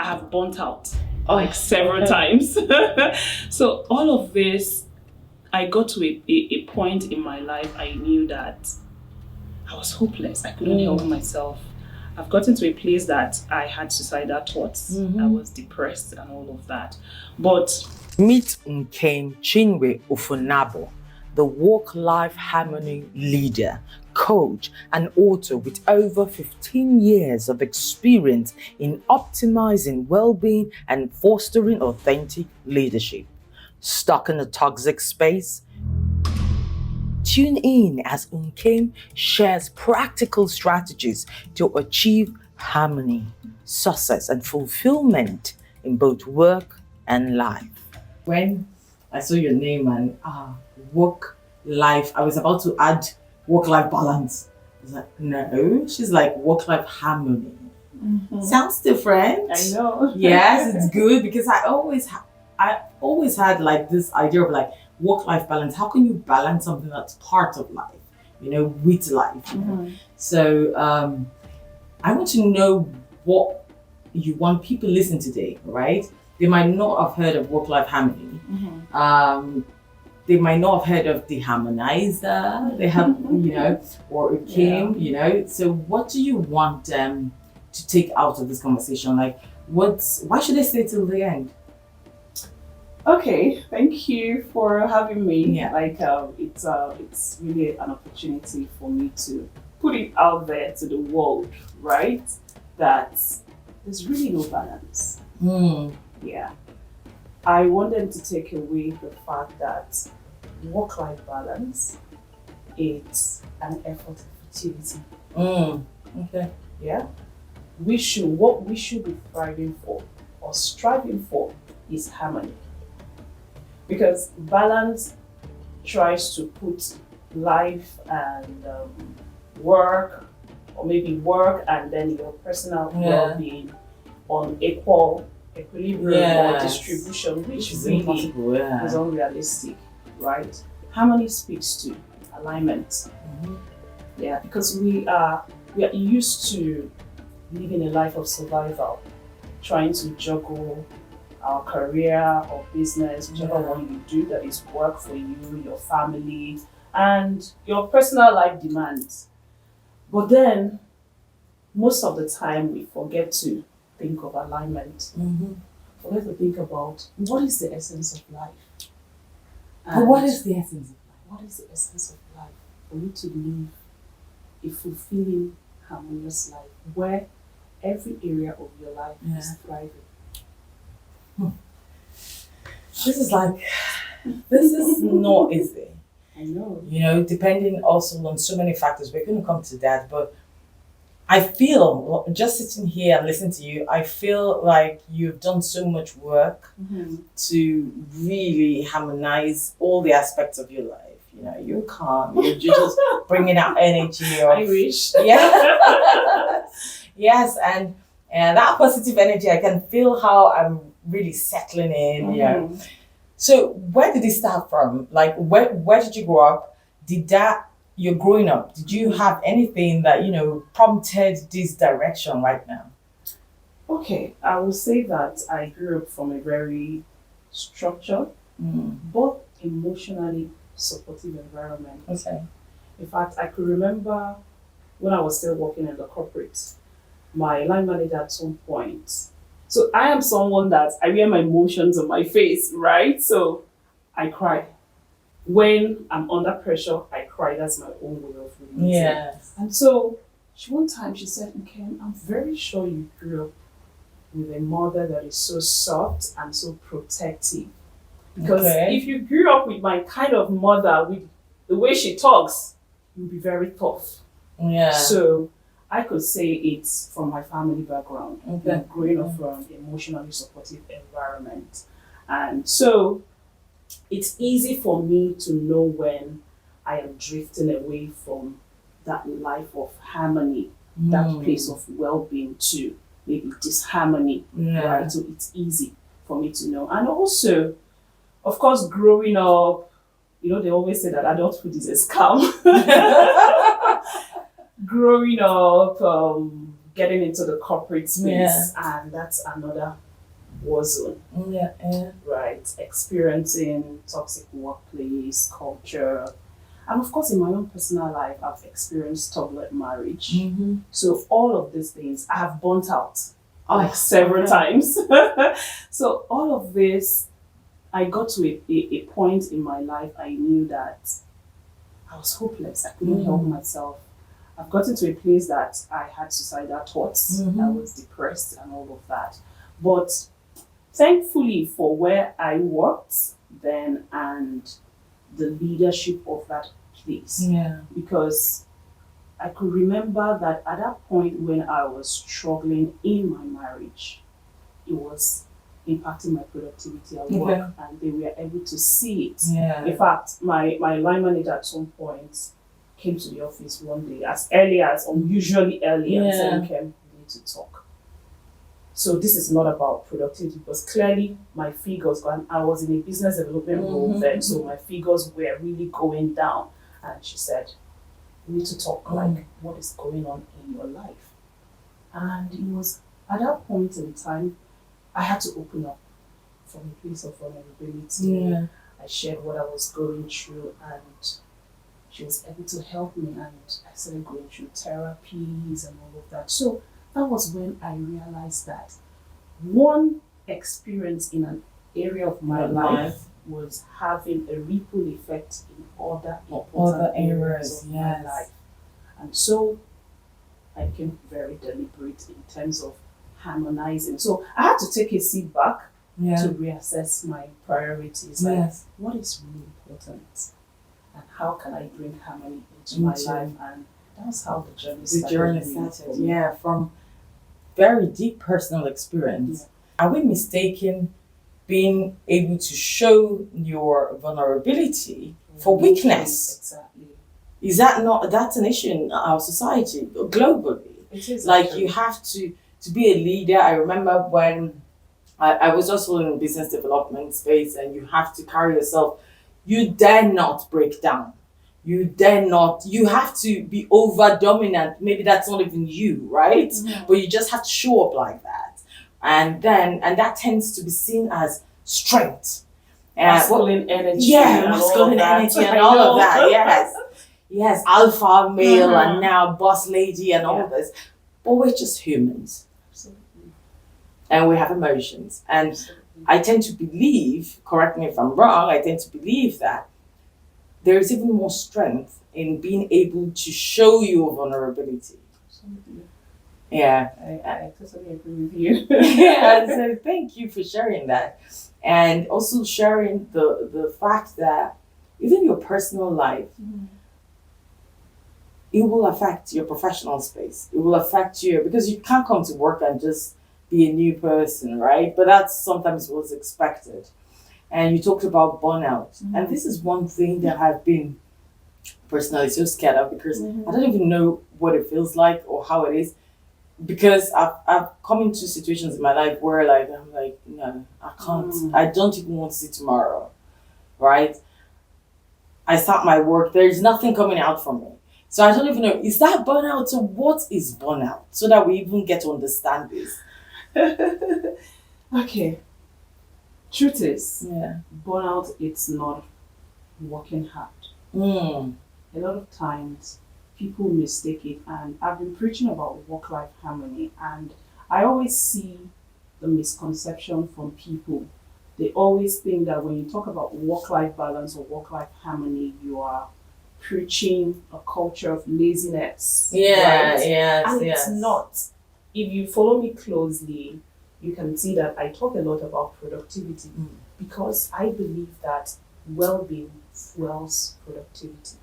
have burnt out like several times. So all of this, I got to a point in my life I knew that I was hopeless. I couldn't help myself. I've gotten to a place that I had suicidal thoughts. I was depressed and all of that. But meet Nkem Chinwe Ofunabo, the work-life harmony leader, coach, and author with over 15 years of experience in optimizing well-being and fostering authentic leadership. Stuck in a toxic space? Tune in as Nkem shares practical strategies to achieve harmony, success, and fulfillment in both work and life. When I saw your name and work-life, I was about to add work-life balance. I was like, no, she's like work-life harmony. Sounds different. I know. Yes, it's good because I always had like this idea of like work-life balance. How can you balance something that's part of life, with life? So I want to know what you want people to listen today, right? They might not have heard of work-life harmony. They might not have heard of the harmonizer. They have, or Nkem, So what do you want them to take out of this conversation? Like, why should they stay till the end? Okay, thank you for having me. Yeah. It's really an opportunity for me to put it out there to the world, right? That there's really no balance. Yeah. I want them to take away the fact that work-life balance is an effort of futility. Okay. Yeah. What we should be thriving for or striving for is harmony. Because balance tries to put life and work, or maybe work and then your personal well-being on equilibrium or distribution, which really is unrealistic, right? Harmony speaks to alignment. Yeah, because we are used to living a life of survival, trying to juggle our career or business, whichever one you do, that is work for you, your family, and your personal life demands. But then, most of the time, we forget to think of alignment. Forget to think about what is the essence of life. But what is the essence of life? What is the essence of life? For you to live a fulfilling, harmonious life where every area of your life is thriving. This is not easy. I know. Depending also on so many factors. We're going to come to that, but I feel, just sitting here and listening to you, I feel like you've done so much work to really harmonize all the aspects of your life. You're calm, you're just bringing out energy. I wish. Yeah. Yes, and that positive energy, I can feel how I'm really settling in. So where did it start from? Like, where did you grow up? You're growing up, did you have anything that, prompted this direction right now? Okay, I will say that I grew up from a very structured, but emotionally supportive environment. Okay. In fact, I could remember when I was still working in the corporate, my line manager at some point. So I am someone that I wear my emotions on my face, right? So I cry. When I'm under pressure, I cry. That's my own way of releasing. Yes. And so one time she said, Nkem, I'm very sure you grew up with a mother that is so soft and so protective. Because if you grew up with my kind of mother, with the way she talks, you'll be very tough. Yeah. So I could say it's from my family background, growing up from an emotionally supportive environment. And so it's easy for me to know when I am drifting away from that life of harmony, that place of well-being to maybe disharmony, right? So it's easy for me to know. And also, of course, growing up, they always say that adulthood is a scam. Growing up, getting into the corporate space, and that's another war zone. Right? Experiencing toxic workplace culture. And of course, in my own personal life, I've experienced turbulent marriage. So all of these things, I have burnt out like several times. So all of this, I got to a point in my life, I knew that I was hopeless. I couldn't help myself. I've gotten to a place that I had suicidal thoughts. I was depressed and all of that. But thankfully for where I worked then and the leadership of that place. Because I could remember that at that point when I was struggling in my marriage, it was impacting my productivity at work, and they were able to see it. In fact, my line manager at some point came to the office one day, as early as unusually early, and said, "Nkem, we need to talk." So this is not about productivity, because clearly my figures, and I was in a business development role then, so my figures were really going down. And she said, "We need to talk, like what is going on in your life?" And it was at that point in time, I had to open up from a place of vulnerability. I shared what I was going through, and she was able to help me, and I started going through therapies and all of that. So that was when I realized that one experience in an area of my life was having a ripple effect in other important areas of my life. And so I became very deliberate in terms of harmonizing. So I had to take a seat back to reassess my priorities. Like, what is really important? And how can I bring harmony into my life? And that's how the journey started. From very deep personal experience. Are we mistaken being able to show your vulnerability for weakness? Exactly. Is that not, that's an issue in our society, globally? It is. Like, you have to be a leader. I remember when I was also in the business development space, and you have to carry yourself. You dare not break down. You dare not. You have to be over dominant. Maybe that's not even you, right? But you just have to show up like that. And that tends to be seen as strength. Masculine energy. Masculine energy and all of that. Yes, alpha male and now boss lady and all this. But we're just humans. Absolutely. And we have emotions. And I tend to believe, correct me if I'm wrong, I tend to believe that there is even more strength in being able to show your vulnerability. Absolutely. I totally agree with you. So thank you for sharing that. And also sharing the fact that even your personal life, it will affect your professional space. It will affect you, because you can't come to work and just be a new person, right? But that's sometimes what's expected. And you talked about burnout. And this is one thing that I've been personally so scared of, because I don't even know what it feels like or how it is. Because I've come into situations in my life where I'm like, no, I can't. I don't even want to see tomorrow, right? I start my work, there's nothing coming out from me. So I don't even know, is that burnout? So what is burnout? So that we even get to understand this. Okay. Truth is, burnout, it's not working hard. A lot of times people mistake it, and I've been preaching about work-life harmony, and I always see the misconception from people. They always think that when you talk about work-life balance or work-life harmony, you are preaching a culture of laziness. Right? It's not. If you follow me closely, you can see that I talk a lot about productivity, because I believe that well-being fuels productivity.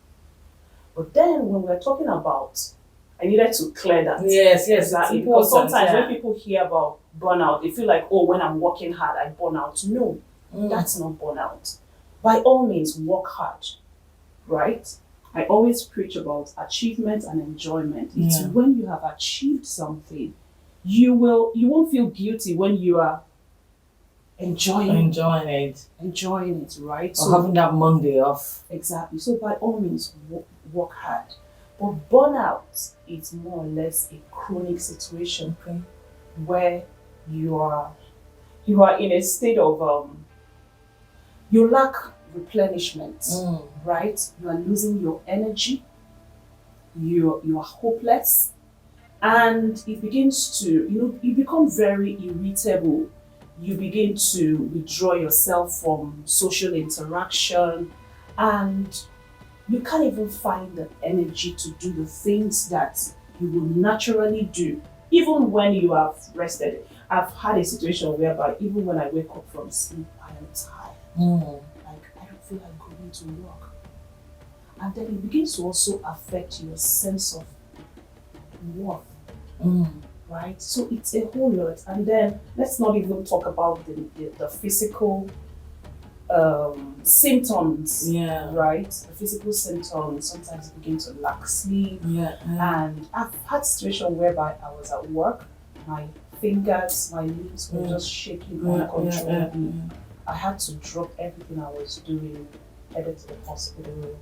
But then when we're talking about, I needed to clear that. Yes, Exactly. Because sometimes when people hear about burnout, they feel like, oh, when I'm working hard, I burn out. No, that's not burnout. By all means, work hard, right? I always preach about achievement and enjoyment. It's when you have achieved something, you won't feel guilty when you are enjoying it, right? Or having that Monday off. Exactly. So by all means, work hard. But burnout is more or less a chronic situation Okay. where you are you are in a state of you lack replenishment, right? You are losing your energy, you are hopeless, and it begins to, you become very irritable. You begin to withdraw yourself from social interaction, and you can't even find the energy to do the things that you will naturally do, even when you have rested. I've had a situation whereby even when I wake up from sleep, I am tired. Like, I don't feel like going to work. And then it begins to also affect your sense of worth, right? So it's a whole lot. And then let's not even talk about the physical symptoms, right? The physical symptoms, sometimes you begin to lack sleep. And I've had situations whereby I was at work, my fingers, my limbs were just shaking uncontrollably. I had to drop everything I was doing, headed to the hospital.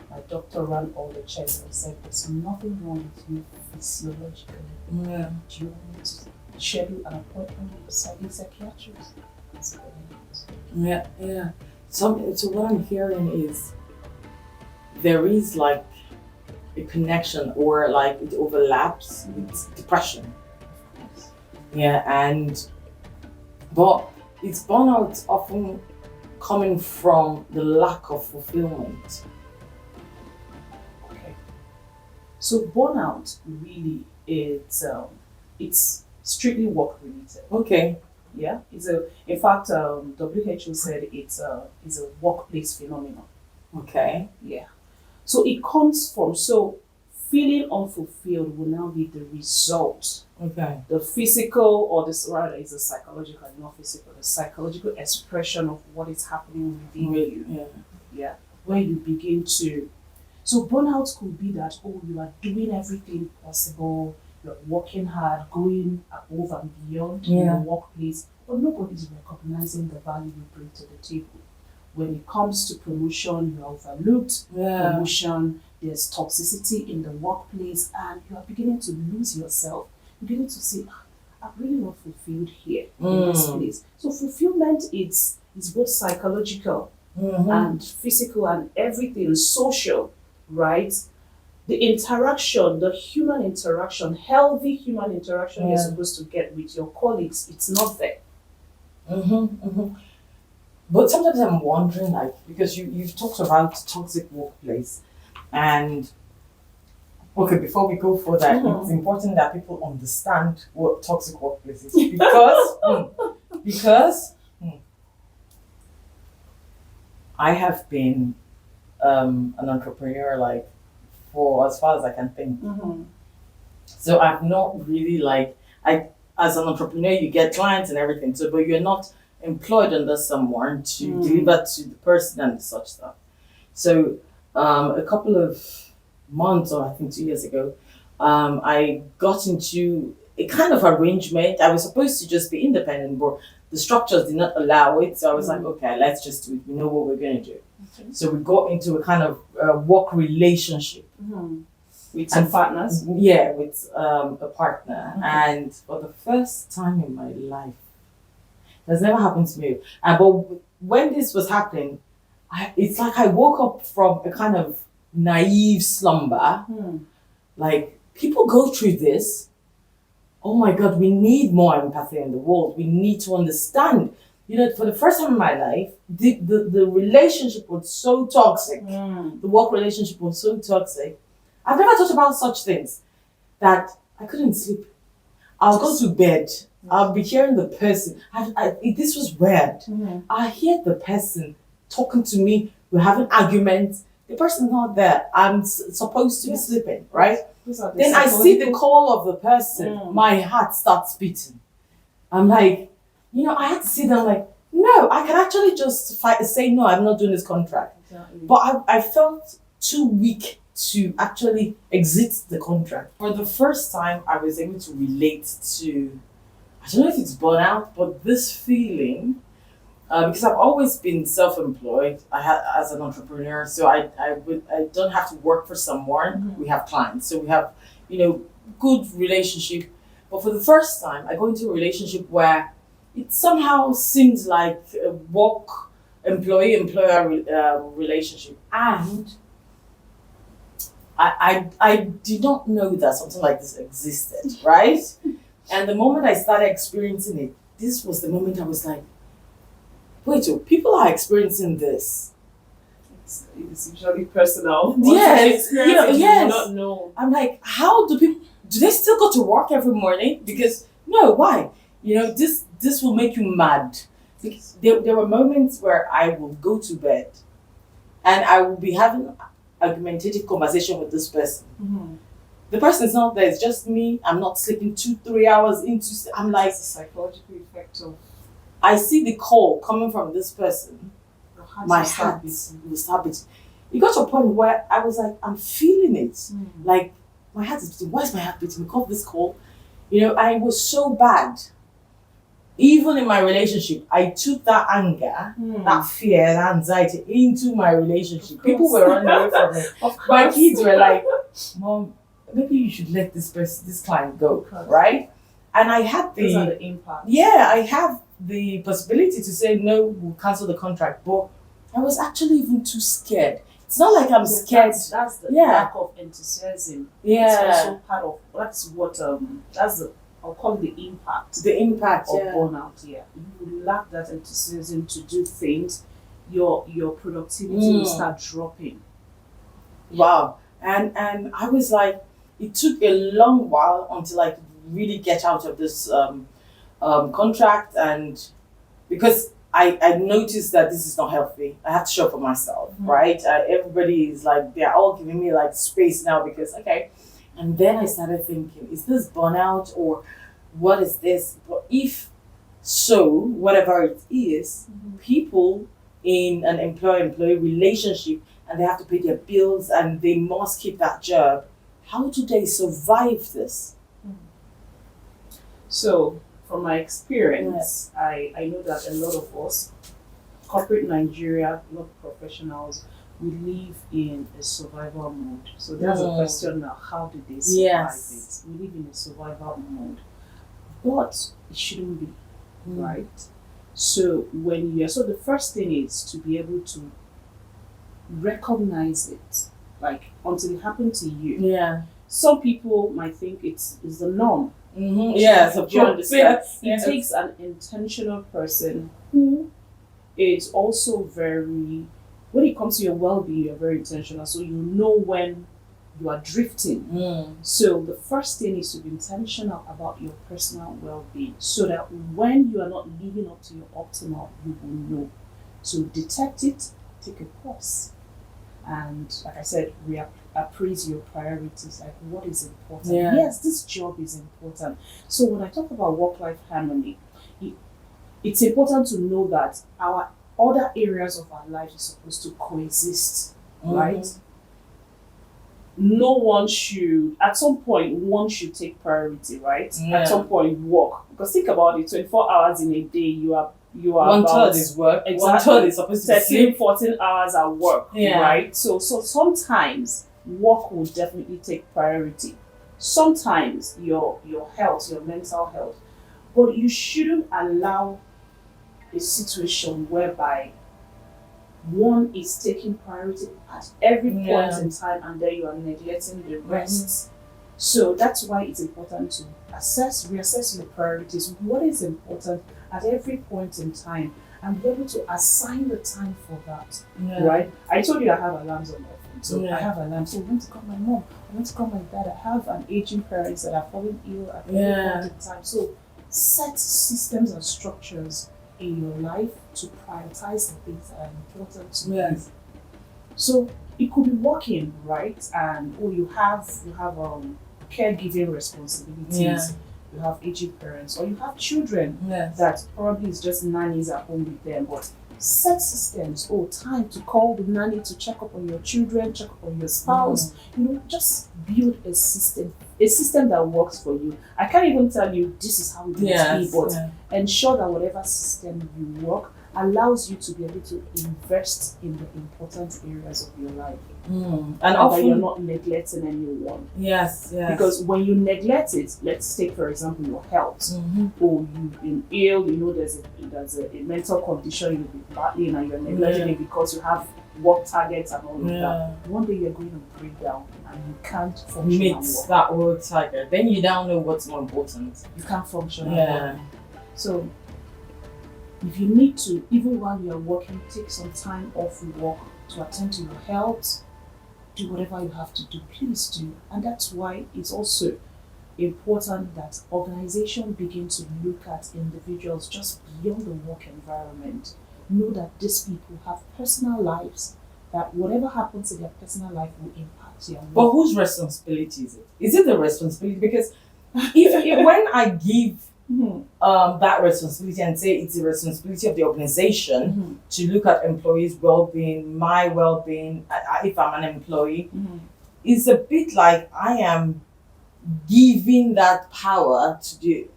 My doctor ran all the checks and said, there's nothing wrong with you physiologically. Do you want me to schedule an appointment with a psychiatrist? So what I'm hearing is there is like a connection, or like it overlaps with depression. But it's burnout often coming from the lack of fulfillment. Okay. So burnout really it's strictly work related. Okay. Yeah. In fact, WHO said it's a workplace phenomenon. Okay. Yeah. So it comes from, feeling unfulfilled will now be the result. Okay. The physical, or this rather is a psychological, not physical, the psychological expression of what is happening within you. Yeah. Where you begin to, so burnout could be that, you are doing everything possible, you're working hard, going above and beyond in the workplace, but nobody's recognizing the value you bring to the table. When it comes to promotion, you're overlooked. Promotion, there's toxicity in the workplace, and you are beginning to lose yourself. You're beginning to say, I'm really not fulfilled here in this place. So fulfillment is both psychological and physical and everything, social, right? The interaction, the human interaction, healthy human interaction you're supposed to get with your colleagues, it's not there. But sometimes I'm wondering, like, because you've talked about toxic workplace, and okay, before we go further, it's important that people understand what toxic workplace is, because I have been an entrepreneur, like, for as far as I can think. So I've not really as an entrepreneur, you get clients and everything. So, but you're not employed under someone to deliver to the person and such stuff. So, a couple of months, or I think 2 years ago, I got into a kind of arrangement. I was supposed to just be independent, but the structures did not allow it. So I was like, okay, let's just do it. We know what we're going to do. Okay. So we got into a kind of work relationship. With some partners? Yeah, with a partner. And for the first time in my life, that's never happened to me. But when this was happening, it's like I woke up from a kind of naive slumber. Like, people go through this. Oh my God, we need more empathy in the world. We need to understand. For the first time in my life, the relationship was so toxic. The work relationship was so toxic. I've never thought about such things, that I couldn't sleep. I'll go to bed. I'll be hearing the person. This was weird. I hear the person talking to me. We're having arguments. The person's not there. I'm supposed to be sleeping, right? Then I see the call of the person. My heart starts beating. I'm like, I had to sit down like, no, I can actually just say, no, I'm not doing this contract. Exactly. But I felt too weak to actually exit the contract. For the first time, I was able to relate to, I don't know if it's burnout, but this feeling Because I've always been self-employed. As an entrepreneur, so I don't have to work for someone. We have clients, so we have good relationship. But for the first time, I go into a relationship where it somehow seems like a work employee-employer relationship, and I did not know that something like this existed, right? And the moment I started experiencing it, this was the moment I was like, wait, so people are experiencing this. It's usually personal. Yes, yes. yes. You not know. I'm like, how do people, do they still go to work every morning? Because, no, why? This will make you mad. Because there were moments where I will go to bed and I will be having argumentative conversation with this person. The person's not there, it's just me. I'm not sleeping 2-3 hours into, I'm like, It's a psychological effect of I see the call coming from this person, my heart will start beating. It got to a point where I was like, I'm feeling it. Like, my heart is beating. Why is my heart beating? Because of this call. I was so bad. Even in my relationship, I took that anger, that fear, that anxiety into my relationship. People were running away from me. My kids were like, Mom, maybe you should let this client go, right? And I had those are the impacts. Yeah, I have the possibility to say no, we'll cancel the contract, but I was actually even too scared. It's not like I'm scared. That's the lack of enthusiasm. Yeah, it's also part of that's what that's the I'll call it the impact. The impact of burnout. Yeah, you lack that enthusiasm to do things. Your productivity will start dropping. Wow, and I was like, it took a long while until I could really get out of this contract, and because I noticed that this is not healthy. I have to show up for myself, right? Everybody is like, they're all giving me like space now because, okay. And then I started thinking, is this burnout or what is this? But if so, whatever it is, people in an employer-employee relationship and they have to pay their bills and they must keep that job, how do they survive this? So, from my experience, I know that a lot of us, corporate Nigeria, a lot of professionals, we live in a survival mode. So there's a question now, how do they survive it? We live in a survival mode. But it shouldn't be, right? So so the first thing is to be able to recognize it, like until it happened to you. Yeah. Some people might think it's the norm. Yes, of course. It takes an intentional person who is also very, when it comes to your well-being, you're very intentional. So you know when you are drifting. So the first thing is to be intentional about your personal well-being so that when you are not living up to your optimal, you will know. So detect it, take a pause. And like I said, appraise your priorities, like what is important. Yes, this job is important. So when I talk about work-life harmony, it's important to know that our other areas of our life are supposed to coexist, right? No one should, at some point, one should take priority, right? At some point, work. Because think about it, 24 hours in a day, you are one third is work, exactly, one third is supposed to be 13, 14 hours at work, Yeah. right? So sometimes work will definitely take priority. Sometimes your health, your mental health, but you shouldn't allow a situation whereby one is taking priority at every point in time and then you are neglecting the rest. So that's why it's important to reassess your priorities. What is important at every point in time and be able to assign the time for that, right? I told you I have alarms on my phone. So I have alarms. So I want to call my mom, I want to call my dad. I have an aging parents that are falling ill at every point in time. So set systems and structures in your life to prioritize the things that are important to you. So it could be working, right? And you have caregiving responsibilities. You have aging parents, or you have children that probably is just nannies at home with them. But set systems, time to call the nanny to check up on your children, check up on your spouse. Just build a system that works for you. I can't even tell you this is how it must be, but ensure that whatever system you work, allows you to be able to invest in the important areas of your life. And And often that you're not neglecting anyone. yes. Because when you neglect it, let's take for example your health, or you've been ill, there's a mental condition you've been battling and you're neglecting it because you have work targets and all of that. One day you're going to break down and you can't function meet at work. that work target. Then you don't know what's more important. You can't function at work. So if you need to, even while you're working, take some time off work to attend to your health, do whatever you have to do, please do. And that's why it's also important that organizations begin to look at individuals just beyond the work environment. Know that these people have personal lives, that whatever happens in their personal life will impact their work. But whose responsibility is it? Is it the responsibility? Because if when I give that responsibility and say it's the responsibility of the organization to look at employees' well-being, my well-being, if I'm an employee, it's a bit like I am giving that power to the,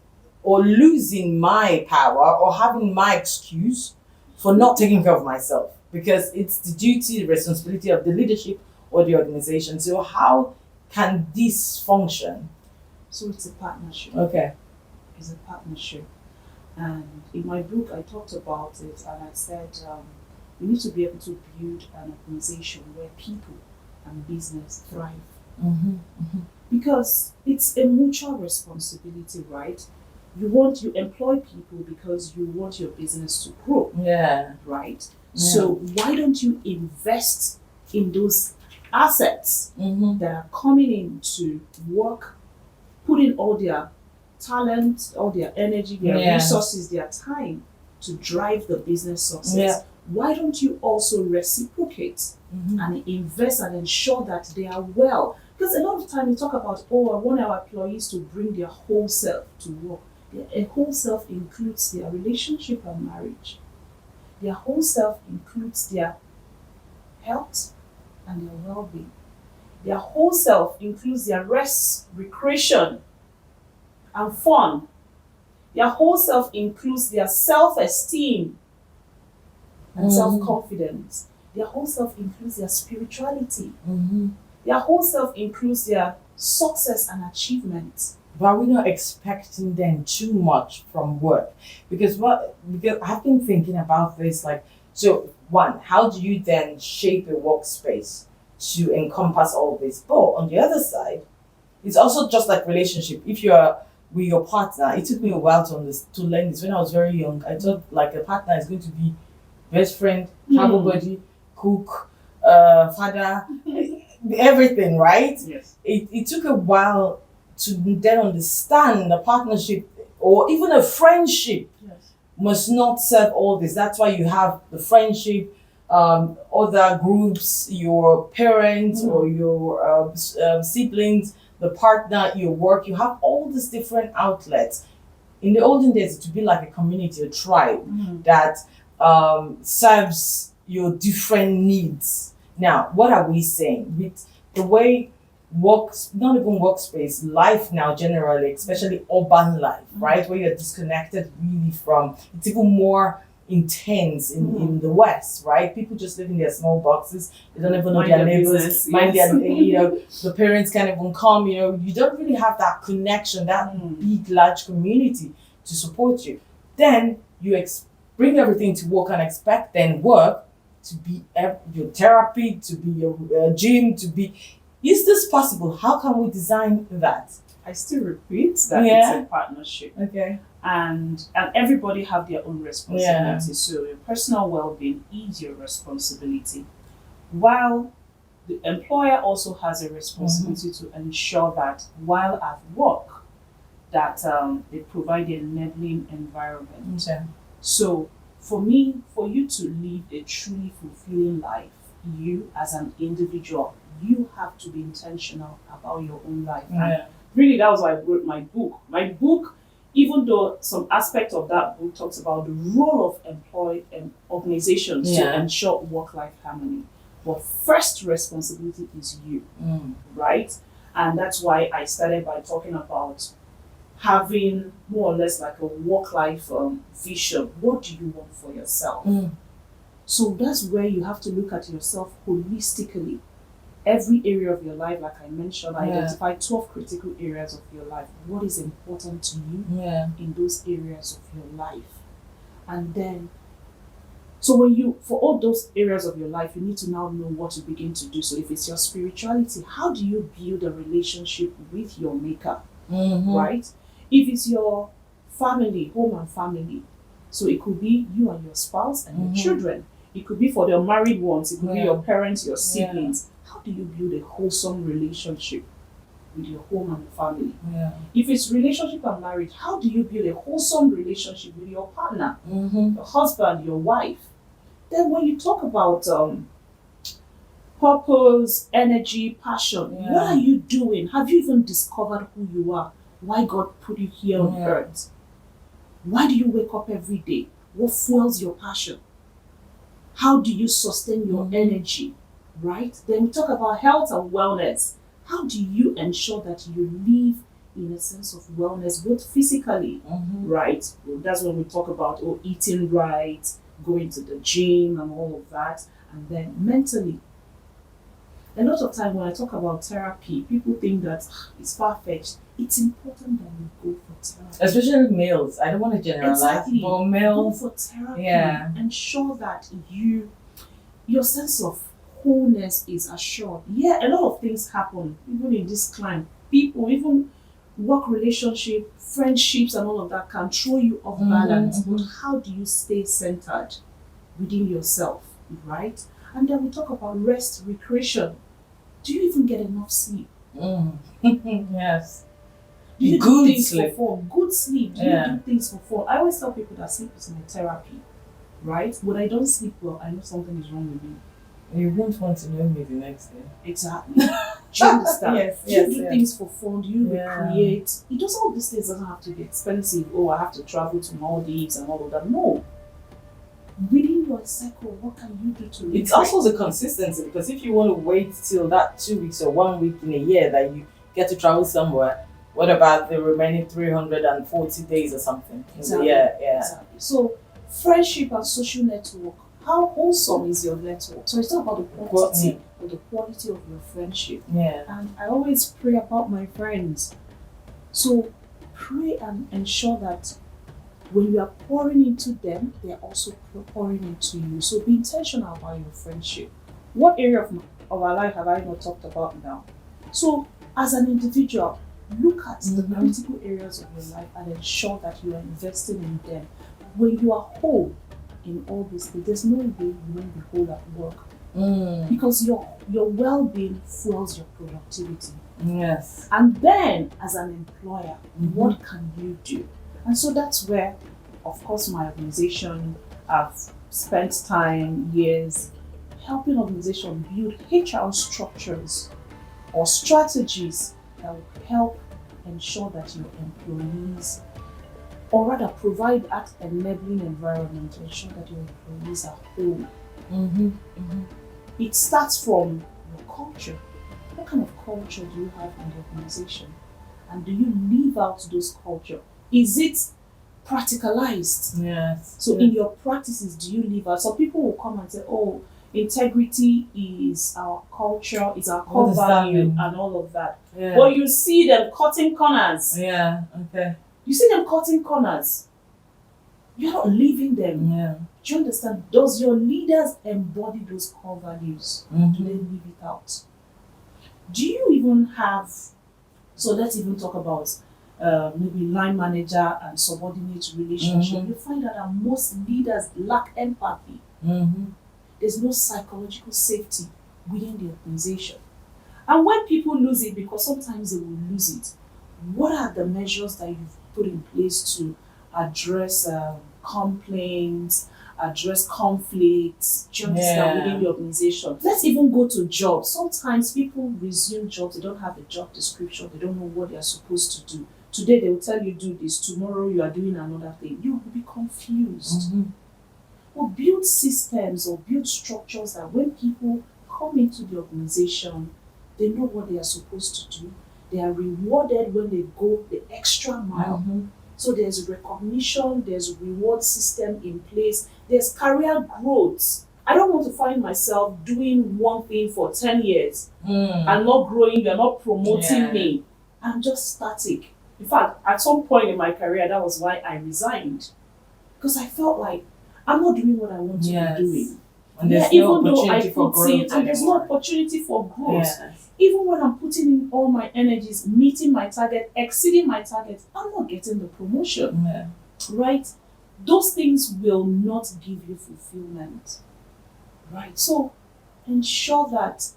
or losing my power, or having my excuse for not taking care of myself, because it's the duty, the responsibility of the leadership or the organization. So how can this function? So it's a partnership. Okay. It's a partnership. And in my book, I talked about it and I said we need to be able to build an organization where people and business thrive. Because it's a mutual responsibility, right? You employ people because you want your business to grow. Right? So why don't you invest in those assets that are coming in to work, put in all their talent, all their energy, their resources, their time to drive the business success? Why don't you also reciprocate and invest and ensure that they are well? Because a lot of time we talk about, I want our employees to bring their whole self to work. A whole self includes their relationship and marriage. Their whole self includes their health and their well-being. Their whole self includes their rest, recreation, and fun. Their whole self includes their self-esteem and self-confidence. Their whole self includes their spirituality. Their whole self includes their success and achievement. But we're not expecting them too much from work. Because I've been thinking about this, like, so one, how do you then shape a workspace to encompass all this? But on the other side, it's also just like relationship. If you're with your partner, it took me a while to learn this. When I was very young, I thought like a partner is going to be best friend, travel buddy, cook, father, everything, right? Yes. It took a while to then understand a partnership or even a friendship must not serve all this. That's why you have the friendship, other groups, your parents or your siblings, the partner, your work. You have all these different outlets. In the olden days, it would be like a community, a tribe that serves your different needs. Now, what are we saying? With the way not even workspace, life now generally, especially urban life, right? Where you're disconnected really from, it's even more intense in the West, right? People just live in their small boxes. They don't even know their neighbors. The parents can't even come, you don't really have that connection, that big, large community to support you. Then you bring everything to work and expect then work to be your therapy, to be your gym, to be... Is this possible? How can we design that? I still repeat that it's a partnership. Okay. And everybody have their own responsibility. So your personal well-being is your responsibility. While the employer also has a responsibility to ensure that while at work, that they provide an enabling environment. Okay. So for you to live a truly fulfilling life, you as an individual, you have to be intentional about your own life. And really, that was why I wrote my book. My book, even though some aspect of that book talks about the role of organizations to ensure work-life harmony, but first responsibility is you, right? And that's why I started by talking about having more or less like a work-life vision. What do you want for yourself? So that's where you have to look at yourself holistically. Every area of your life, like I mentioned, identify 12 critical areas of your life. What is important to you in those areas of your life? And then, so for all those areas of your life, you need to now know what to begin to do. So if it's your spirituality, how do you build a relationship with your maker, right? If it's your family, home and family, so it could be you and your spouse and your children. It could be for the married ones. It could be your parents, your siblings. How do you build a wholesome relationship with your home and family? If it's relationship and marriage, how do you build a wholesome relationship with your partner, your husband, your wife? Then when you talk about purpose, energy, passion, what are you doing? Have you even discovered who you are? Why God put you here on earth? Why do you wake up every day? What fuels your passion? How do you sustain your energy, right? Then we talk about health and wellness. How do you ensure that you live in a sense of wellness, both physically, right? Well, that's when we talk about eating right, going to the gym and all of that. And then mentally. A lot of time when I talk about therapy, people think that it's far-fetched. It's important that we go for therapy. Especially males. I don't want to generalize, but males. Go for therapy. Ensure that your sense of wholeness is assured. Yeah, a lot of things happen, even in this climb. People, even work relationship, friendships and all of that can throw you off balance. But how do you stay centered within yourself, right? And then we talk about rest, recreation. Do you even get enough sleep? Yes. Do you Good do things sleep. for fun? Good sleep. Do you do things for fun? I always tell people that sleep is my therapy, right? When I don't sleep well, I know something is wrong with me. You won't want to know me the next day. Exactly. Do you understand? Do you do yes. things for fun? Do you recreate? It doesn't, all these things doesn't have to be expensive. Oh, I have to travel to Maldives and all of that. No. Within your cycle, what can you do to It's also the consistency, because if you want to wait till that 2 weeks or 1 week in a year that you get to travel somewhere, what about the remaining 340 days or something? Exactly. Exactly. So, friendship and social network. How wholesome is your network? So it's not about the quantity, but the quality of your friendship. And I always pray about my friends. So pray and ensure that when you are pouring into them, they are also pouring into you. So be intentional about your friendship. What area of our life have I not talked about now? So as an individual, look at the critical areas of your life and ensure that you are investing in them. When you are whole in all these things, there's no way you won't be whole at work. Because your well-being fuels your productivity. Yes. And then as an employer, what can you do? And so that's where, of course, my organization, I've spent time, years, helping organizations build HR structures or strategies that will help ensure that your employees, or rather provide that enabling environment to ensure that your employees are whole. It starts from your culture. What kind of culture do you have in the organization? And do you live out those culture? Is it practicalized? Yes. So in your practices, do you live out? So people will come and say, oh, integrity is our culture, is our core value and all of that. But you see them cutting corners. You see them cutting corners. You're not living them. Do you understand? Does your leaders embody those core values? Or do they live it out? Do you even have, so let's even talk about maybe line manager and subordinate relationship. You find out that most leaders lack empathy. There's no psychological safety within the organization. And when people lose it, because sometimes they will lose it, what are the measures that you've put in place to address complaints, address conflicts, do you understand, within the organization? Let's even go to jobs. Sometimes people resume jobs, they don't have a job description, they don't know what they are supposed to do. Today they will tell you do this, tomorrow you are doing another thing. You will be confused. Or build systems or build structures that when people come into the organization, they know what they are supposed to do. They are rewarded when they go the extra mile. So there's recognition, there's reward system in place, there's career growth. I don't want to find myself doing one thing for 10 years and not growing, they're not promoting me. I'm just static. In fact, at some point in my career, that was why I resigned. Because I felt like I'm not doing what I want to be doing. And there's no opportunity for growth and there's no opportunity for growth. Even when I'm putting in all my energies, meeting my target, exceeding my target, I'm not getting the promotion. Right? Those things will not give you fulfillment. Right? So ensure that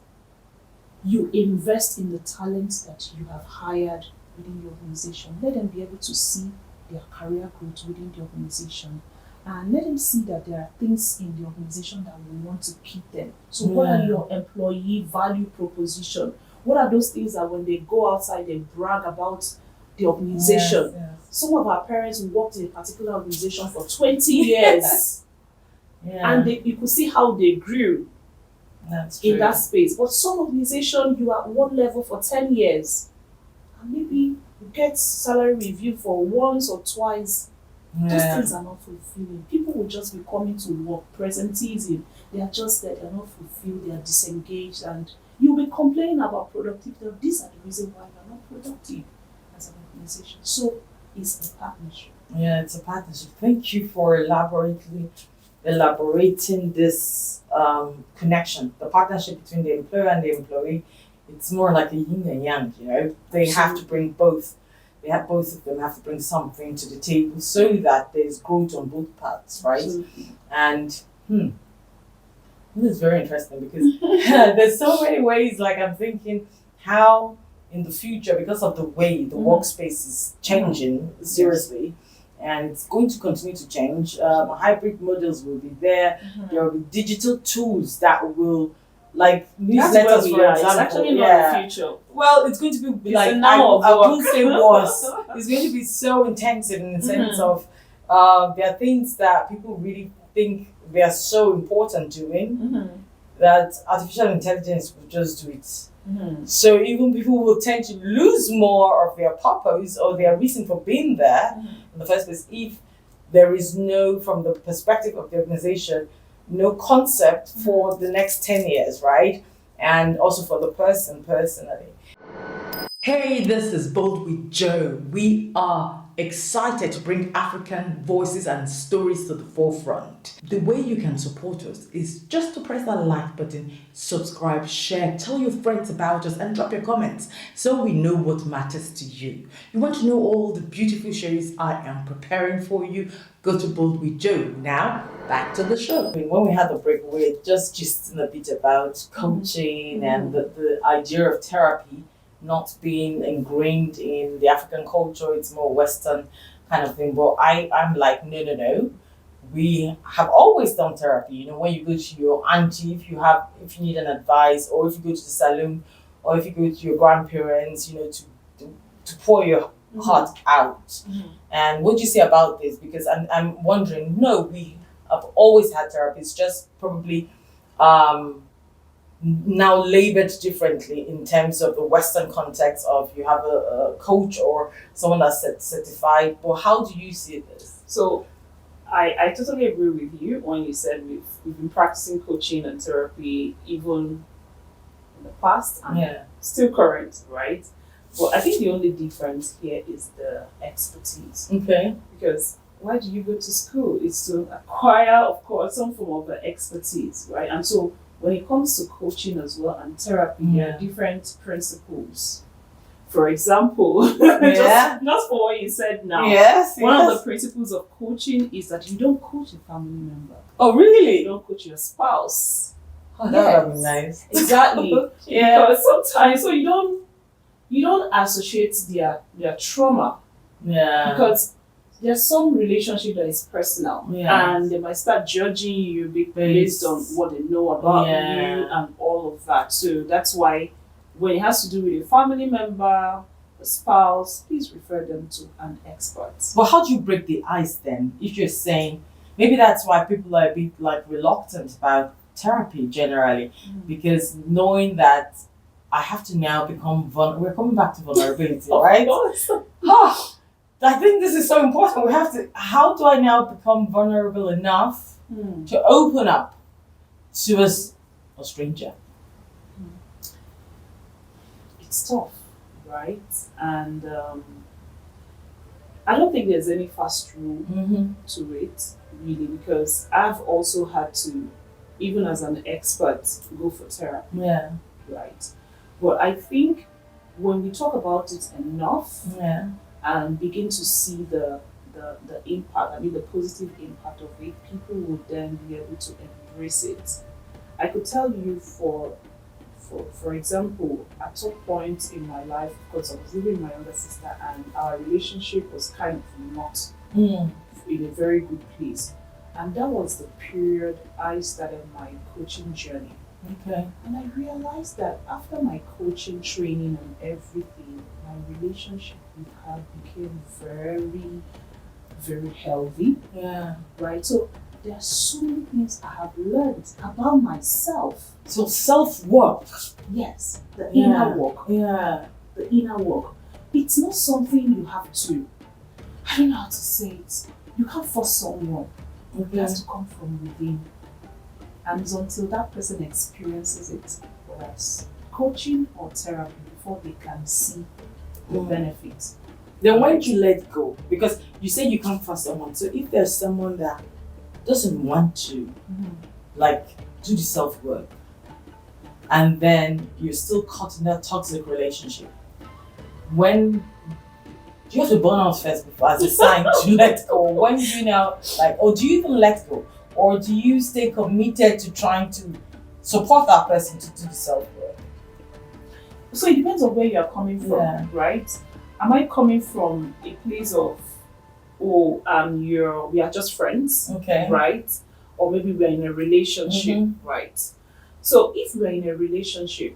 you invest in the talents that you have hired within the organization. Let them be able to see their career growth within the organization. And let them see that there are things in the organization that will want to keep them. So what are your employee value proposition? What are those things that when they go outside, they brag about the organization? Some of our parents worked in a particular organization for 20 years. And you could see how they grew in that space. But some organization, you are at one level for 10 years. And maybe you get salary review for once or twice. Those things are not fulfilling. People will just be coming to work, presenteeism. They are just there, they are not fulfilled, they are disengaged, and you'll be complaining about productivity. These are the reasons why you're not productive as an organization. So it's a partnership. Yeah, it's a partnership. Thank you for elaborating this connection, the partnership between the employer and the employee. It's more like a yin and yang, you know. They have to bring both. Both of them have to bring something to the table so that there's growth on both parts, right? Absolutely. And this is very interesting because there's so many ways, like I'm thinking how in the future, because of the way the workspace is changing seriously, and it's going to continue to change, hybrid models will be there. There will be digital tools that will, like newsletters, for example. It's actually not the future. Well, it's going to be like, I wouldn't say was. It's going to be so intensive in the sense of there are things that people really think they are so important doing that artificial intelligence will just do it. So even people will tend to lose more of their purpose or their reason for being there in the first place if there is no, from the perspective of the organization, no concept for the next 10 years, right? And also for the person personally. Hey, this is Bold with Joe. We are excited to bring African voices and stories to the forefront. The way you can support us is just to press that like button, subscribe, share, tell your friends about us, and drop your comments so we know what matters to you. You want to know all the beautiful shows I am preparing for you? Go to Bold with Joe. Now, back to the show. When we had the break, we were just gisting a bit about coaching and the idea of therapy not being ingrained in the African culture. It's more Western kind of thing. But I'm like, no. We have always done therapy. You know, when you go to your auntie, if you need an advice, or if you go to the salon, or if you go to your grandparents, you know, to pour your heart out. And what do you say about this? Because I'm wondering, no, we have always had therapy. It's just probably now labeled differently in terms of the Western context of you have a coach or someone that's certified. But how do you see this? So I totally agree with you when you said we've been practicing coaching and therapy even in the past and still current, right? But I think the only difference here is the expertise. Okay. Because why do you go to school? It's to acquire, of course, some form of expertise, right? And so when it comes to coaching as well and therapy, there are different principles. For example, just for what you said now, one of the principles of coaching is that you don't coach a family member. Oh, really? You don't coach your spouse. Oh, that would be nice. Exactly. Because sometimes, so you don't associate their trauma. Yeah. Because there's some relationship that is personal, and they might start judging you based on what they know about you and all of that. So that's why when it has to do with a family member, a spouse, please refer them to an expert. But how do you break the ice then? If you're saying, maybe that's why people are a bit like reluctant about therapy generally, because knowing that I have to now become vulnerable. We're coming back to vulnerability, Of right? course. I think this is so important. We have to, how do I now become vulnerable enough to open up to a stranger? It's tough, right? And I don't think there's any fast rule to it, really, because I've also had to, even as an expert, go for therapy. Yeah. Right. But I think when we talk about it enough and begin to see the impact, I mean the positive impact of it, people will then be able to embrace it. I could tell you for example, at some point in my life, because I was living with my younger sister and our relationship was kind of not in a very good place. And that was the period I started my coaching journey. Okay. And I realized that after my coaching training and everything, my relationship with her became very, very healthy. Yeah. Right? So there are so many things I have learned about myself. So self-work. Yes, the inner work. Yeah. The inner work. It's not something you have to, I don't know how to say it. You can't force someone. It has to come from within. And it's until that person experiences it, whether it's coaching or therapy, before they can see the benefits. Then when you let go, because you say you can't force someone, so if there's someone that doesn't want to like do the self-work, and then you're still caught in that toxic relationship, when do you have to burn out first before as a sign to let go? When do you now, like, or do you even let go? Or do you stay committed to trying to support that person to do the self-work? So it depends on where you are coming from, right? Am I coming from a place of, we are just friends, okay, right? Or maybe we are in a relationship, right? So if we are in a relationship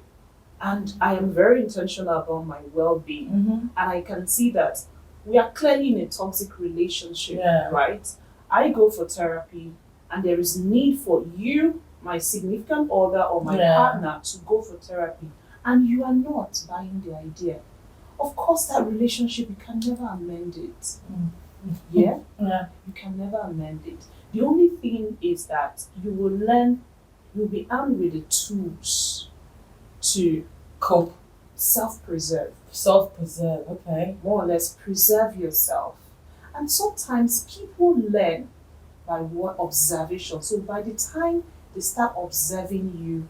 and I am very intentional about my well-being, and I can see that we are clearly in a toxic relationship, right? I go for therapy, and there is need for you, my significant other or my partner, to go for therapy, and you are not buying the idea. Of course, that relationship, you can never amend it. You can never amend it. The only thing is that you will learn, you'll be armed with the tools to cope, self-preserve. Self-preserve, okay. More or less preserve yourself. And sometimes people learn by what observation. So by the time they start observing you,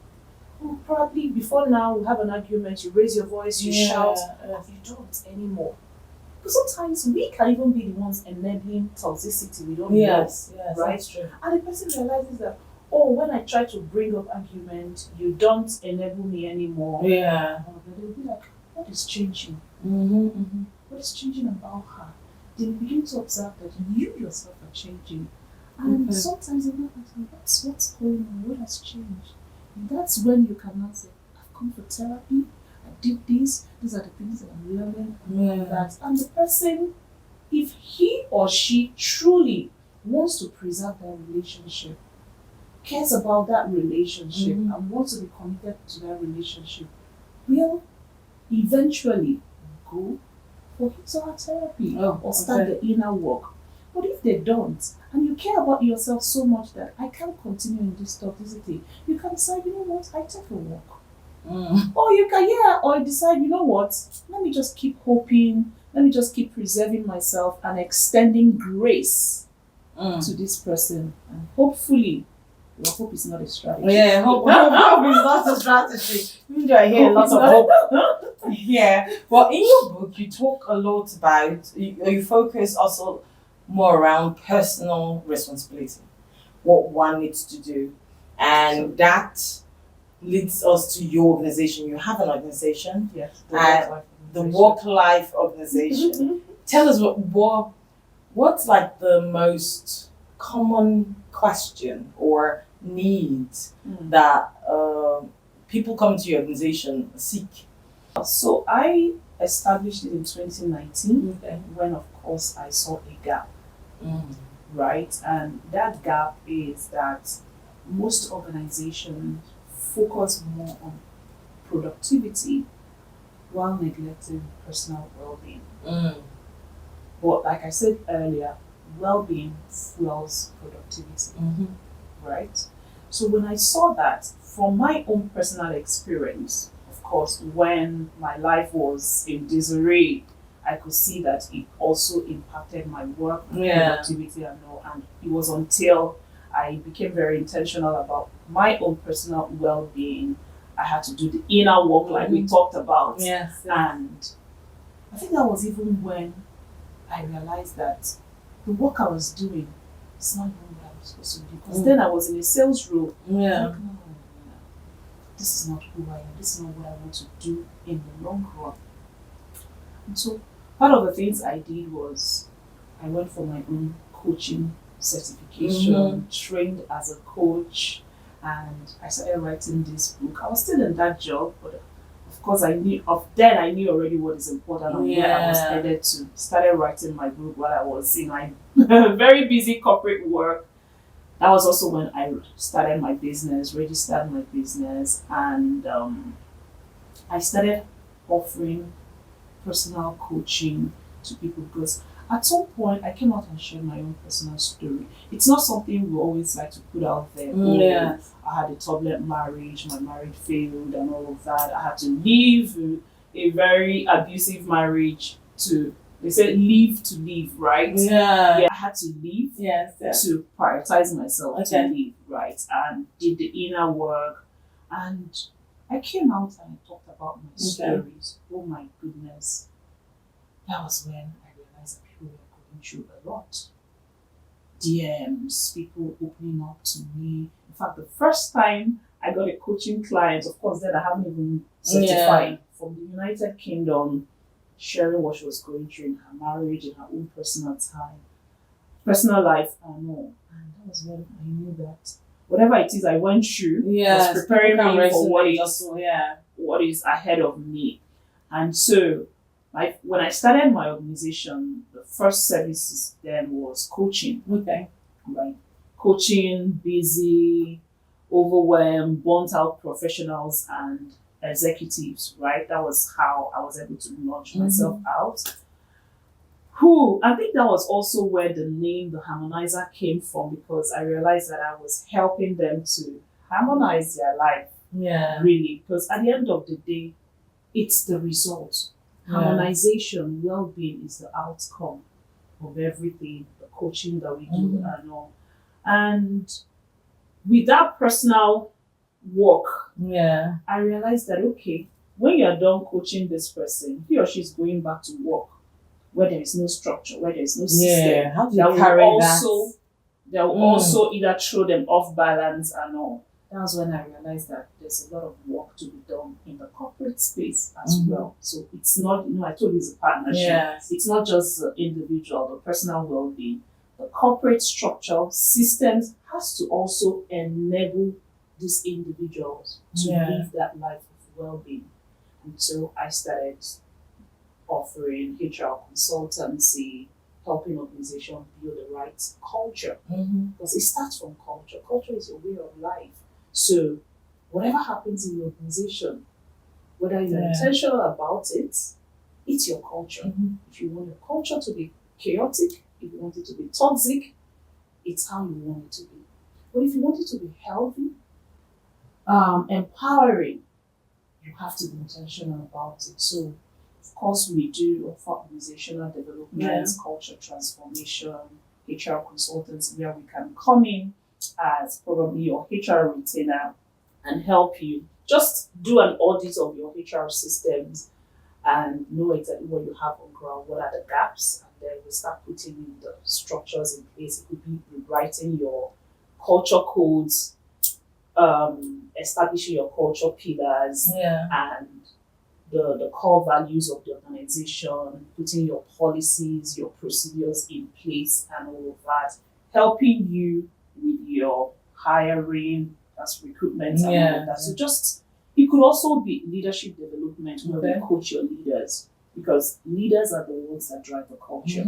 probably before now we have an argument, you raise your voice, you shout, you don't anymore. Because sometimes we can even be the ones enabling toxicity. We don't know, right? That's true. And the person realizes that, oh, when I try to bring up argument, you don't enable me anymore. Yeah. But they'll be like, what is changing? What is changing about her? They begin to observe that you yourself are changing. And sometimes they're not asking, what's going on? What has changed? And that's when you can now say, I've come for therapy, I did this, these are the things that I'm learning, and that. And the person, if he or she truly wants to preserve that relationship, cares about that relationship, and wants to be committed to that relationship, will eventually go for his or her therapy or start the inner work. But if they don't, and you care about yourself so much that I can't continue in this toxicity, you can decide, you know what, I take a walk. Or you can, or decide, you know what, let me just keep hoping, let me just keep preserving myself and extending grace to this person. And hopefully, your hope is not a strategy. Yeah, hope is not a strategy. Even though I hear a lot of hope. Well, in your book, you talk a lot about, you focus also more around personal responsibility, what one needs to do. And that leads us to your organization. You have an organization. Yes. The work-life organization. Tell us what's like the most common question or need that people come to your organization seek. So I established it in 2019 when, of course, I saw a gap. Right? And that gap is that most organizations focus more on productivity while neglecting personal well-being. Mm. But like I said earlier, well-being fuels productivity, Mm-hmm. right? So when I saw that from my own personal experience, of course, when my life was in disarray, I could see that it also impacted my work, my productivity, and all. And it was until I became very intentional about my own personal well-being. I had to do the inner work, like we talked about. Yes. And I think that was even when I realized that the work I was doing is not even what I was supposed to do. Because then I was in a sales role. Yeah. Like, no, this is not who I am. This is not what I want to do in the long run. And so part of the things I did was I went for my own coaching certification, trained as a coach, and I started writing this book. I was still in that job, but of course I knew already what is important and where I was headed to. Started writing my book while I was in my very busy corporate work. That was also when I started my business, registered my business, and I started offering personal coaching to people because at some point I came out and shared my own personal story. It's not something we always like to put out there. I had a turbulent marriage, my marriage failed and all of that. I had to leave a very abusive marriage they said leave to live, right? Yeah, I had to leave to prioritize myself to live, right? And did the inner work. And I came out and I talked about my stories. Oh my goodness. That was when I realized that people were going through a lot. DMs, people opening up to me. In fact, the first time I got a coaching client, of course, then I haven't even certified, from the United Kingdom, sharing what she was going through in her marriage, in her own personal life, and all. And that was when I knew that whatever it is I went through was preparing me for what is ahead of me. And so, like when I started my organization, the first services then was coaching. Okay. Right. Coaching busy, overwhelmed, burnt out professionals and executives, right? That was how I was able to launch myself out. I think that was also where the name The Harmonizer came from, because I realized that I was helping them to harmonize their life. Yeah. Really, because at the end of the day, it's the result. Harmonization, well-being is the outcome of everything, the coaching that we do and all. And with that personal work, I realized that, okay, when you're done coaching this person, he or she is going back to work where there is no structure, where there is no system. How do you carry that? That will also either throw them off balance and all. That was when I realized that there's a lot of work to be done in the corporate space as well. So it's not, I told you it's a partnership. Yes. It's not just the individual, the personal well-being. The corporate structure, systems has to also enable these individuals to live that life of well-being. And so I started offering HR consultancy, helping organizations build the right culture. Because it starts from culture. Culture is your way of life. So whatever happens in your organization, whether you're intentional about it, it's your culture. If you want your culture to be chaotic, if you want it to be toxic, it's how you want it to be. But if you want it to be healthy, empowering, you have to be intentional about it. So, of course, we do offer organizational development, culture transformation, HR consultants, where we can come in as probably your HR retainer and help you just do an audit of your HR systems and know exactly what you have on ground, what are the gaps, and then we start putting in the structures in place. It could be rewriting your culture codes, establishing your culture pillars, and the core values of the organization, putting your policies, your procedures in place, and all of that, helping you with your hiring, that's recruitment, and all of that. So just, it could also be leadership development where we coach your leaders, because leaders are the ones that drive the culture.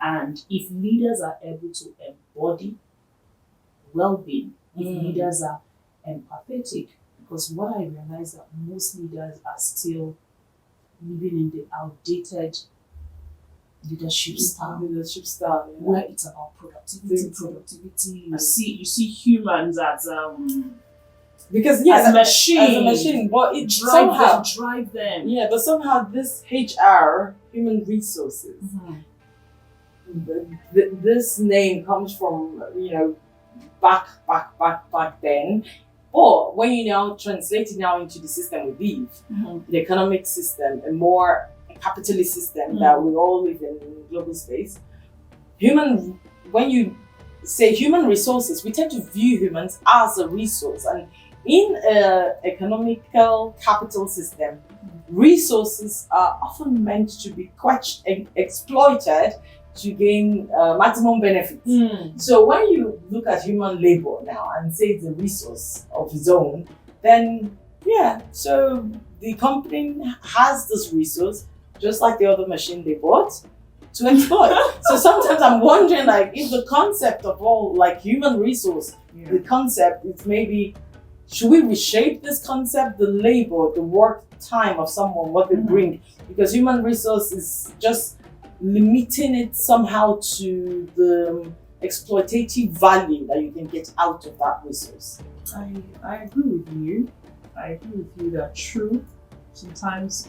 And if leaders are able to embody well-being, if leaders are empathetic, Because what I realize that most leaders are still living in the outdated leadership style, where it's about productivity. You see humans as because as a machine, but it drive them. Yeah, but somehow this HR, human resources, this name comes from back then. But when you now translate it now into the system we live, the economic system, a more capitalist system that we all live in global space, when you say human resources, we tend to view humans as a resource. And in an economical capital system, resources are often meant to be exploited to gain maximum benefit. So when you look at human labor now and say it's a resource of its own, then so the company has this resource, just like the other machine they bought, to exploit. So sometimes I'm wondering, like, if the concept of all, like, human resource, the concept is maybe, should we reshape this concept, the labor, the work time of someone, what they bring? Because human resource is just limiting it somehow to the exploitative value that you can get out of that resource. I agree with you. That true. Sometimes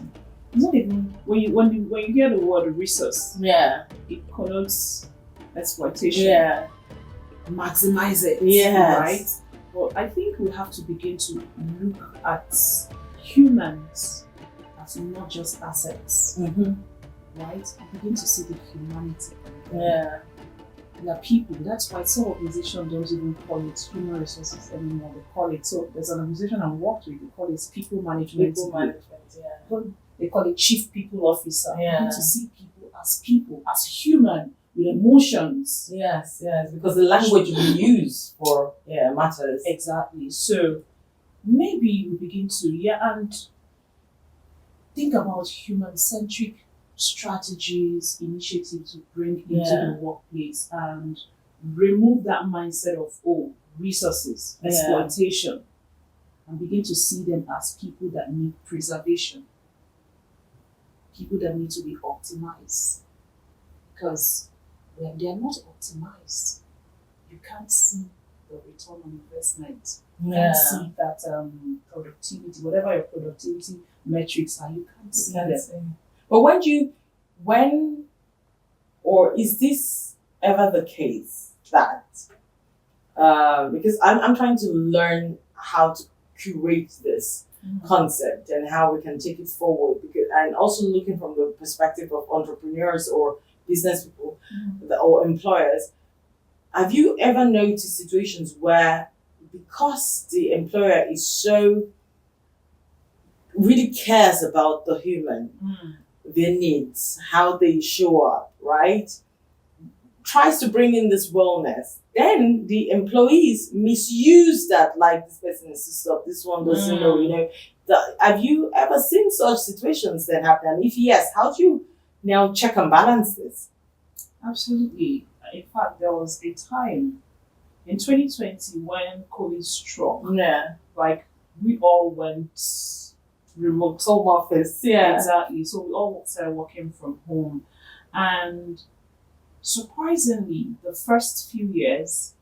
it's not even when you hear the word resource, it connotes exploitation. Maximize it. Right? But I think we have to begin to look at humans as not just assets. Right? And begin to see the humanity. They are people. That's why some organizations don't even call it human resources anymore. They call it, so there's an organization I worked with, they call it people management. They call it chief people officer. You need to see people as human with emotions. Yes, because the language we use for matters. Exactly. So maybe we begin to and think about human-centric strategies, initiatives to bring into the workplace and remove that mindset of resources, exploitation, and begin to see them as people that need preservation, people that need to be optimized. Because when they are not optimized, you can't see the return on investment. You can't see that productivity, whatever your productivity metrics are, you can't see them. But or is this ever the case that, because I'm trying to learn how to curate this concept and how we can take it forward, and also looking from the perspective of entrepreneurs or business people or employers, have you ever noticed situations where, because the employer is so really cares about the human, their needs, how they show up, right? Tries to bring in this wellness. Then the employees misuse that, like, this person is to stop, this one doesn't know, have you ever seen such situations that happen? And if yes, how do you now check and balance this? Absolutely. In fact, there was a time in 2020 when COVID struck. Like, we all went remote home office. Exactly. So we all started working from home. And surprisingly, the first few years,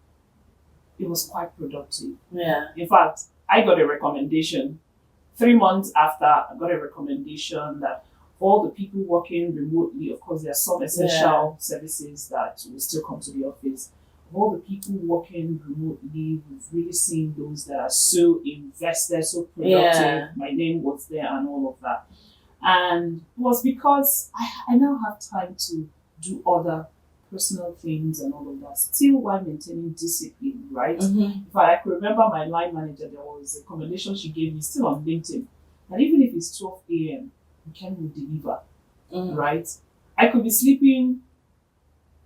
it was quite productive. In fact, I got a recommendation 3 months after. I got a recommendation that all the people working remotely, of course, there are some essential services that will still come to the office. Of all the people working remotely, we've really seen those that are so invested, so productive. My name was there and all of that. And it was because I now have time to do other personal things and all of that, still while maintaining discipline, right? In fact, I could remember my line manager, there was a recommendation she gave me still on LinkedIn, that even if it's 12 a.m., you can deliver, right? I could be sleeping,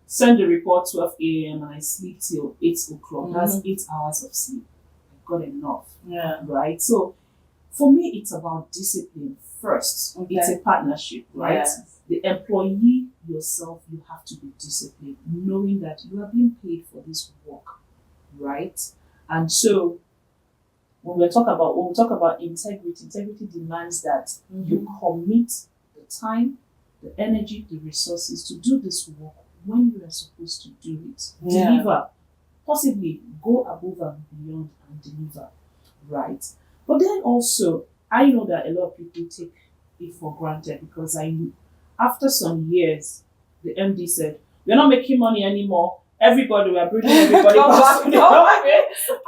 send the report 12 a.m. and I sleep till 8 o'clock. That's 8 hours of sleep. I got enough, right? So for me, it's about discipline first. It's a partnership, right? The employee yourself, you have to be disciplined, knowing that you are being paid for this work, right? And so when we talk about integrity demands that you commit the time, the energy, the resources to do this work when you are supposed to do it. Yeah. Deliver, possibly go above and beyond and deliver, right? But then also, I know that a lot of people take it for granted because after some years, the MD said, "We're not making money anymore. Everybody, we're bringing everybody back to work."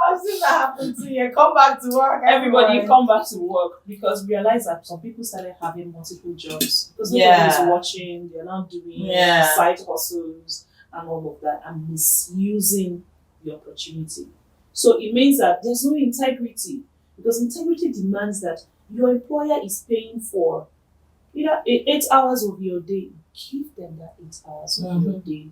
I've seen that happen to you. Come back to work. Everybody come back to work because we realized that some people started having multiple jobs because nobody's watching. They're not doing side hustles and all of that and misusing the opportunity. So it means that there's no integrity because integrity demands that your employer is paying for either 8 hours of your day. Give them that 8 hours of your day.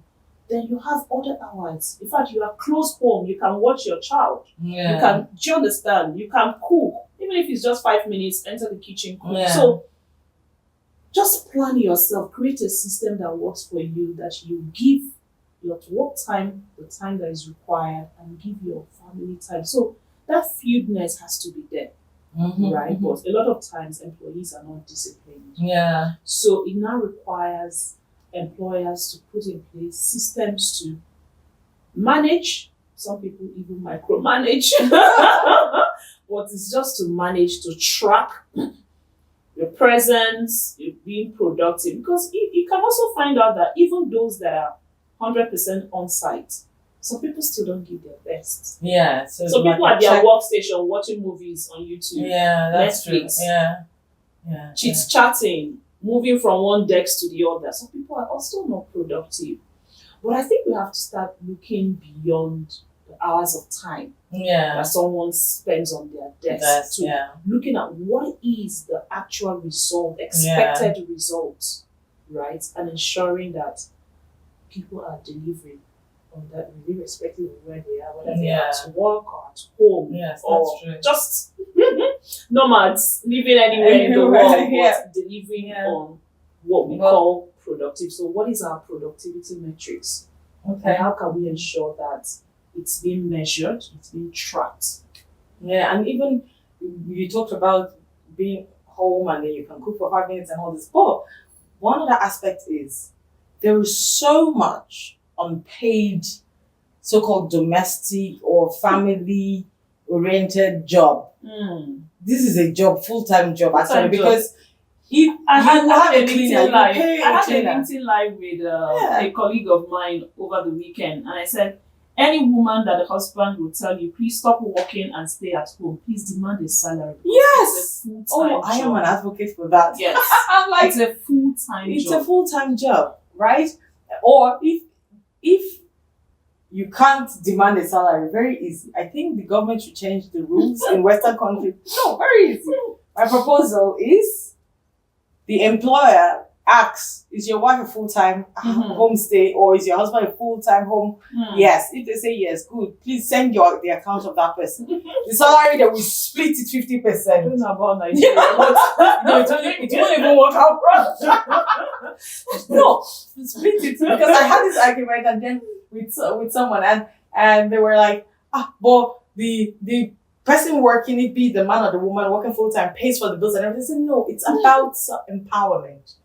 Then you have other hours. In fact, you are close home. You can watch your child. Yeah. You can, do you understand? You can cook. Even if it's just 5 minutes, enter the kitchen, cook. Yeah. So just plan yourself. Create a system that works for you, that you give your work time, the time that is required, and give your family time. So that fieldness has to be there. Right? But a lot of times employees are not disciplined. Yeah. So it now requires employers to put in place systems to manage. Some people even micromanage. But it's just to manage, to track your presence, your being productive. Because you can also find out that even those that are 100% on site, some people still don't give their best. Yeah. So people at their workstation watching movies on YouTube. Yeah, that's Netflix, true. Yeah. chit-chatting, moving from one desk to the other. Some people are also not productive. But I think we have to start looking beyond the hours of time that someone spends on their desk to looking at what is the actual result, expected result, right? And ensuring that people are delivering on that, really irrespective of where they are, whether they are at work or at home, or just nomads living anywhere in the world, but delivering on what we call productive. So what is our productivity metrics? And how can we ensure that it's being measured, it's being tracked? Yeah, and even you talked about being home and then you can cook for 5 minutes and all this. But one other aspect is there is so much unpaid so-called domestic or family oriented job. This is a job, full-time job actually, because if I had a cleaner, I had a LinkedIn live with a colleague of mine over the weekend, and I said, any woman that the husband will tell you, please stop working and stay at home, please demand a salary. Yes. It's a full-time I am an advocate for that. Yes. I'm like, it's a full-time job. It's a full-time job, right? Or if you can't demand a salary, very easy. I think the government should change the rules in Western countries. No, very easy. My proposal is the employer asks, is your wife a full-time homestay or is your husband a full-time home? Yes. If they say yes, good. Please send the account of that person. The salary that we split it 50%. I don't know about Nigeria. It won't even work out. No, split it. Because I had this argument and then with someone and they were like, but the person working, it be the man or the woman working full-time, pays for the bills and everything. I said, no, it's about empowerment.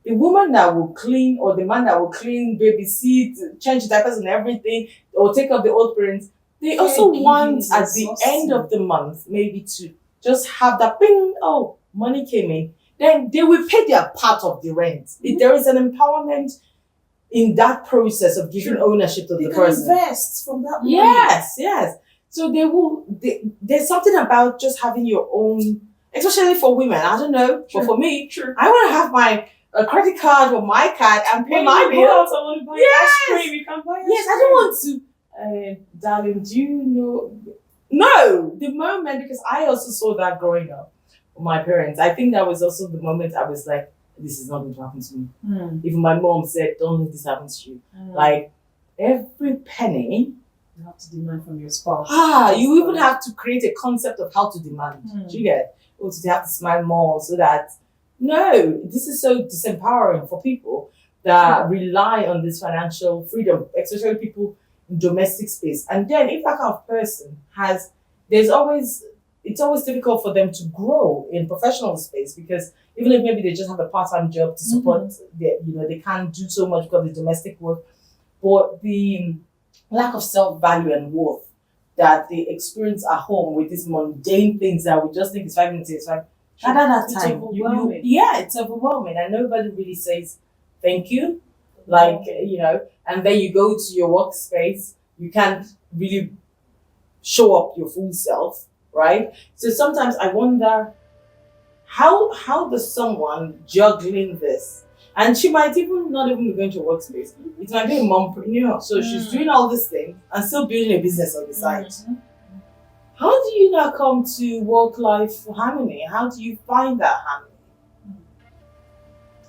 The woman that will clean or the man that will clean, babysit, change diapers and everything, or take up the old parents, they also want at the end of the month maybe to just have that bing, money came in. Then they will pay their part of the rent. There is an empowerment in that process of giving ownership to the person. They can invest from that money. Yes. So there's something about just having your own, especially for women. I don't know, but for me, I want to have my credit card or my card and pay my bills. I want to buy ice cream. You can buy ice cream. Yes, I don't want to. Darling, do you know? No, the moment, because I also saw that growing up with my parents. I think that was also the moment I was like, this is not going to happen to me. Even my mom said, don't let this happen to you. Like, every penny, you have to demand from your spouse. You even have to create a concept of how to demand. Do you get? Or they have to smile more so that, no, this is so disempowering for people that rely on this financial freedom, especially people in domestic space. And then if that kind of person there's always it's always difficult for them to grow in professional space, because even if maybe they just have a part-time job to support, they can't do so much because of the domestic work, but the lack of self-value and worth that they experience at home with these mundane things that we just think is 5 minutes, it's like, at that It's time, overwhelming. it's overwhelming, and nobody really says thank you, and then you go to your workspace, you can't really show up your full self, right? So sometimes I wonder, how does someone juggling this, and she might even not even be going to a workspace, it might be a mompreneur, so she's doing all these things and still building a business on the side. How do you now come to work-life harmony? How do you find that harmony?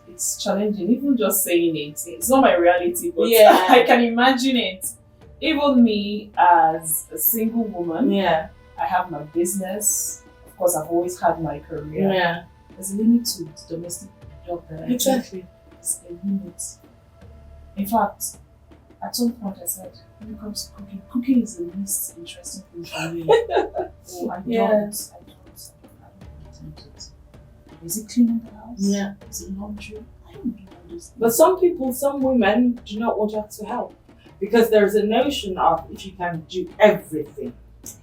It's challenging, even just saying it. It's not my reality, but Yeah. I can imagine it. Even me as a single woman, Yeah. I have my business. Of course, I've always had my career. Yeah. There's a limit to the domestic job that I do. Exactly. There's a limit. In fact, at some point I said, when it comes to cooking is the least interesting thing for me. Oh, I don't do it. Is it cleaning the house? Yeah. Is it laundry? I don't do all those things. But some women do not want you to help, because there's a notion of, if you can do everything,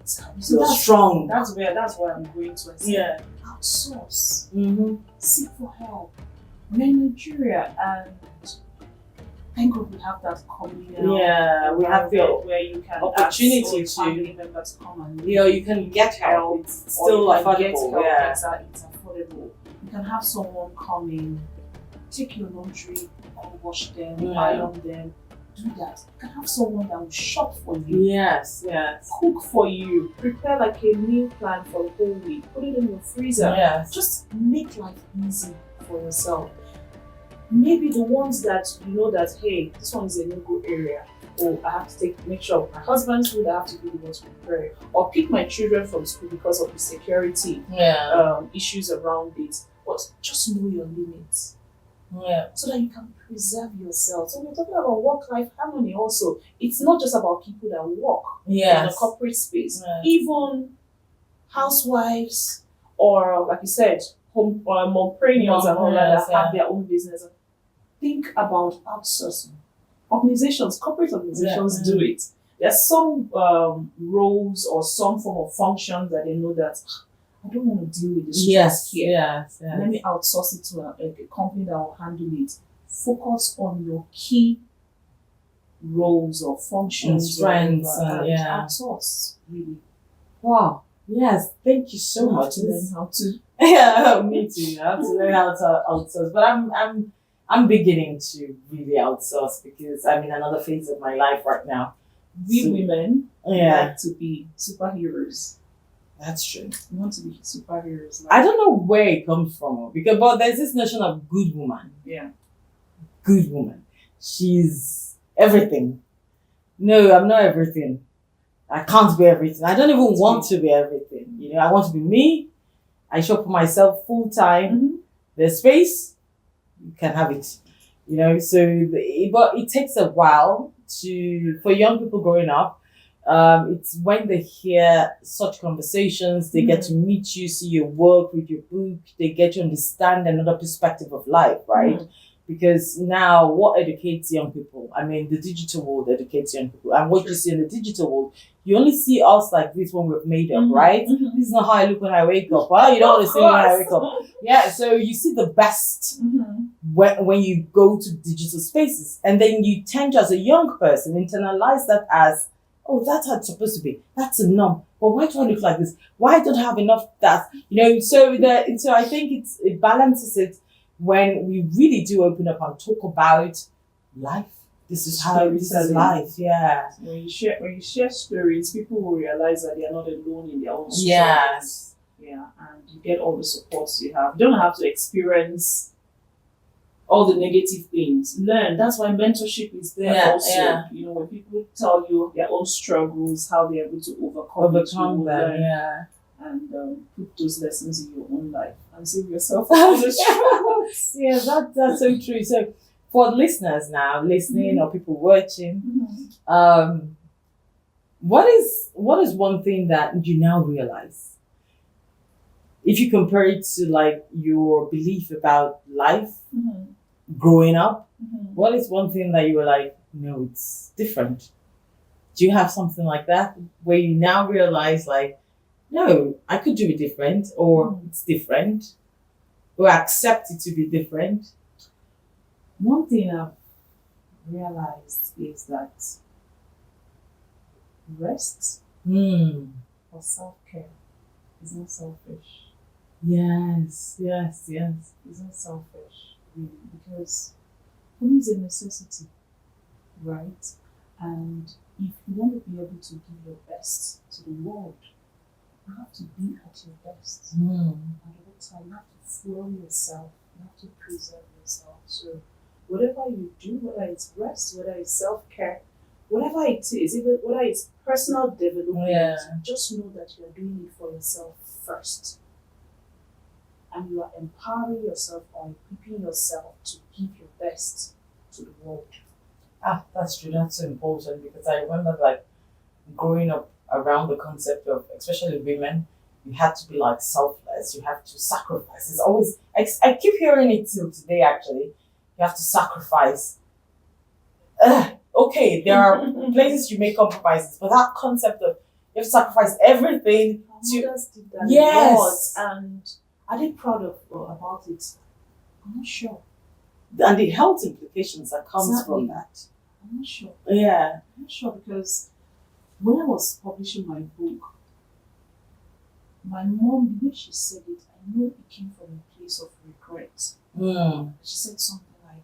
So you're strong. That's where I'm going to. I say, outsource. Seek for help. We're in Nigeria, and thank God we have that communal. Yeah, we have the where you can opportunity ask family members to come and you can get help. It's still affordable. Yeah. Exactly, it's affordable. You can have someone come in, take your laundry, go wash them, iron them, do that. You can have someone that will shop for you. Yes. Cook for you, prepare like a meal plan for the whole week, put it in your freezer. Yes. Just make life easy for yourself. Maybe the ones that you know that, hey, this one is a no-go area. Oh, I have to make sure my husband's food, I have to be the one to prepare. Or pick my children from school because of the security issues around it. But just know your limits. Yeah. So that you can preserve yourself. So we're talking about work-life harmony also. It's not just about people that work in the corporate space. Yes. Even housewives, or like you said, mompreneurs and all that have their own business. Think about outsourcing. Corporate organizations do it. There's some roles or some form of function that they know that I don't want to deal with the stress here. Yes. Let me outsource it to a company that will handle it. Focus on your key roles or functions. Strengths, outsource, really. Wow. Yes. Thank you so much. To learn how to. Yeah, me too. I have to learn how to outsource, but I'm beginning to really outsource, because I'm in another phase of my life right now. We women like to be superheroes. That's true. We want to be superheroes. I don't know where it comes from, but there's this notion of good woman. Yeah. Good woman. She's everything. No, I'm not everything. I can't be everything. I don't even want to be everything. I want to be me. I shop for myself full time. There's space, you can have it. But it takes a while for young people growing up. It's when they hear such conversations, they get to meet you, see your work, read your book, they get to understand another perspective of life, right? Because now, what educates young people? I mean, the digital world educates young people. And what you see in the digital world, you only see us like this when we've made up, right? This is not how I look when I wake up. Well, you don't want to see me when I wake up. Yeah, so you see the best when you go to digital spaces. And then you tend to, as a young person, internalize that as, oh, that's how it's supposed to be. That's a norm. But why do I look like this? Why don't I have enough that? So I think it balances it when we really do open up and talk about life. This is life. Yeah. When you share stories, people will realize that they are not alone in their own stories. Yes. Yeah, and you get all the supports you have. You don't have to experience all the negative things. Learn. That's why mentorship is there also. Yeah. When people tell you their own struggles, how they're able to overcome them. Learn, yeah. And put those lessons in your own life and save yourself all the struggles. Yeah, that's so true. So for listeners now listening or people watching, what is one thing that you now realize if you compare it to like your belief about life growing up, what is one thing that you were like, no, it's different? Do you have something like that where you now realize like, no, I could do it different, or it's different, or accept it to be different? One thing I've realized is that rest or self-care is not selfish. Yes. It's not selfish, really, because for me it's a necessity, right? And if you want to be able to give your best to the world, you have to be at your best. At all time, you have to fuel yourself, you have to preserve yourself. So whatever you do, whether it's rest, whether it's self-care, whatever it is, even whether it's personal development, just know that you are doing it for yourself first. And you are empowering yourself or equipping yourself to give your best to the world. That's true. That's so important, because I remember like growing up around the concept of, especially women, you have to be like selfless. You have to sacrifice. It's always, I keep hearing it till today actually. You have to sacrifice. Okay, there are places you make compromises, but that concept of you have to sacrifice everything to. Mothers did that Yes. a lot, and are they proud of about it? I'm not sure. And the health implications that comes from that. I'm not sure. Yeah. I'm not sure, because when I was publishing my book, my mom, the way she said it, I know it came from a place of regret. She said something like,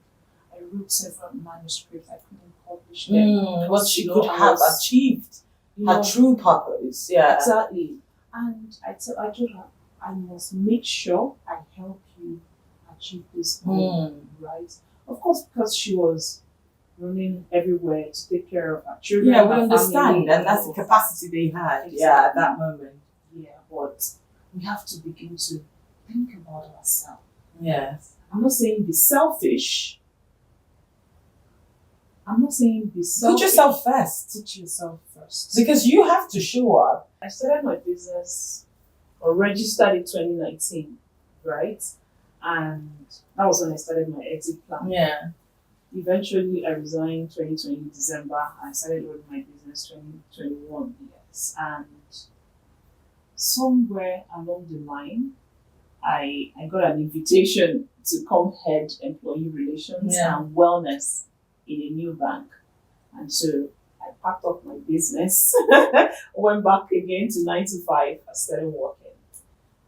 I wrote several manuscripts, I couldn't publish them. What she could have achieved, her true purpose. Yeah. Exactly. And I told her, I must make sure I help you achieve this goal, right? Of course, because she was running everywhere to take care of her children. Yeah, we understand, and that's the capacity they had. Exactly. Yeah, at that moment. Yeah, but we have to begin to think about ourselves. Yes. I'm not saying be selfish. Put yourself first. Put yourself first. Because you have to show up. I started my business, or registered in 2019, right? And that was when I started my exit plan. Yeah. Eventually, I resigned 2020 December. I started running my business 2021 years. And somewhere along the line, I got an invitation to come head employee relations and wellness in a new bank. And so I packed up my business, went back again to 9 to 5, I started working.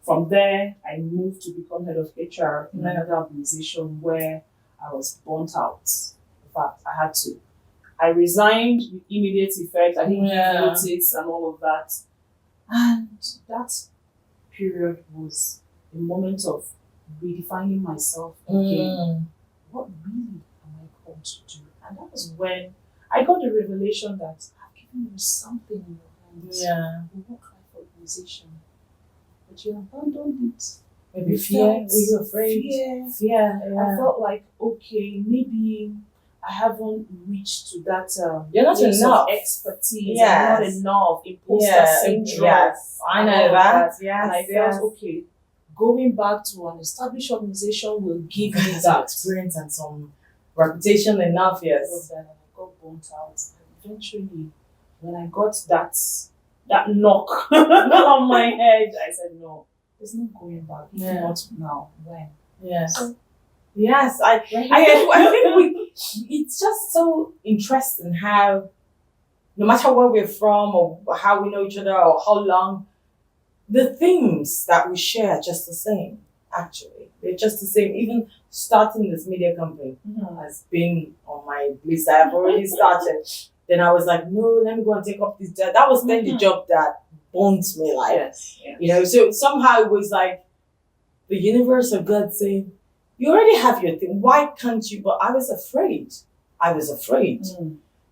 From there, I moved to become head of HR in another organization where I was burnt out. In fact, I resigned with immediate effect. I didn't give notice and all of that. And that period was a moment of redefining myself again. What really am I called to do? And that was when I got the revelation that I've given you something in your hands. Yeah. A work-life organization. But you abandoned it. Maybe fear. Were you afraid? Fear. Yeah. I felt like, okay, maybe I haven't reached to that You're not place enough. of expertise. Yes. I'm not enough. Imposter syndrome. Yes. I and know all of that. Yes. And I felt, okay, going back to an established organization will give me that experience and some reputation enough. Yes. And I got burnt out. And eventually, when I got that knock on my head, I said, no, there's no going back. If not now, when? Yes. So, yes, I think it's just so interesting how, no matter where we're from or how we know each other or how long, the themes that we share are just the same. Actually, they're just the same. Even starting this media company has been on my list. I have already started. Then I was like, no, let me go and take up this job. That was then the job that burnt me, like, yes. you know. So somehow it was like the universe of God saying, you already have your thing. Why can't you? But I was afraid.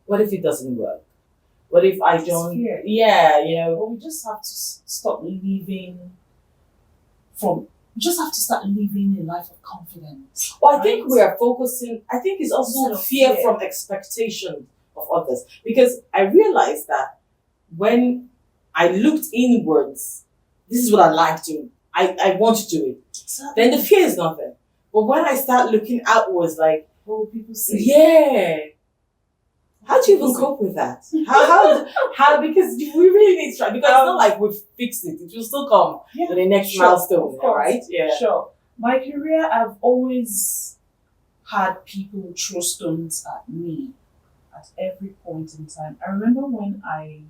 What if it doesn't work? What if I don't? Fear. Yeah, you know. But we just have to stop living we just have to start living a life of confidence. Well, I think we are focusing, I think it's also fear from expectation of others. Because I realized that when I looked inwards, this is what I like to. I want to do it. Then the fear is not there. But when I start looking outwards, like, oh, people say, yeah. How do you even cope with that? How? Because we really need to try. Because it's not like we've fixed it. It will still come to the next milestone, right? Yeah. Sure. My career, I've always had people throw stones at me at every point in time. I remember when I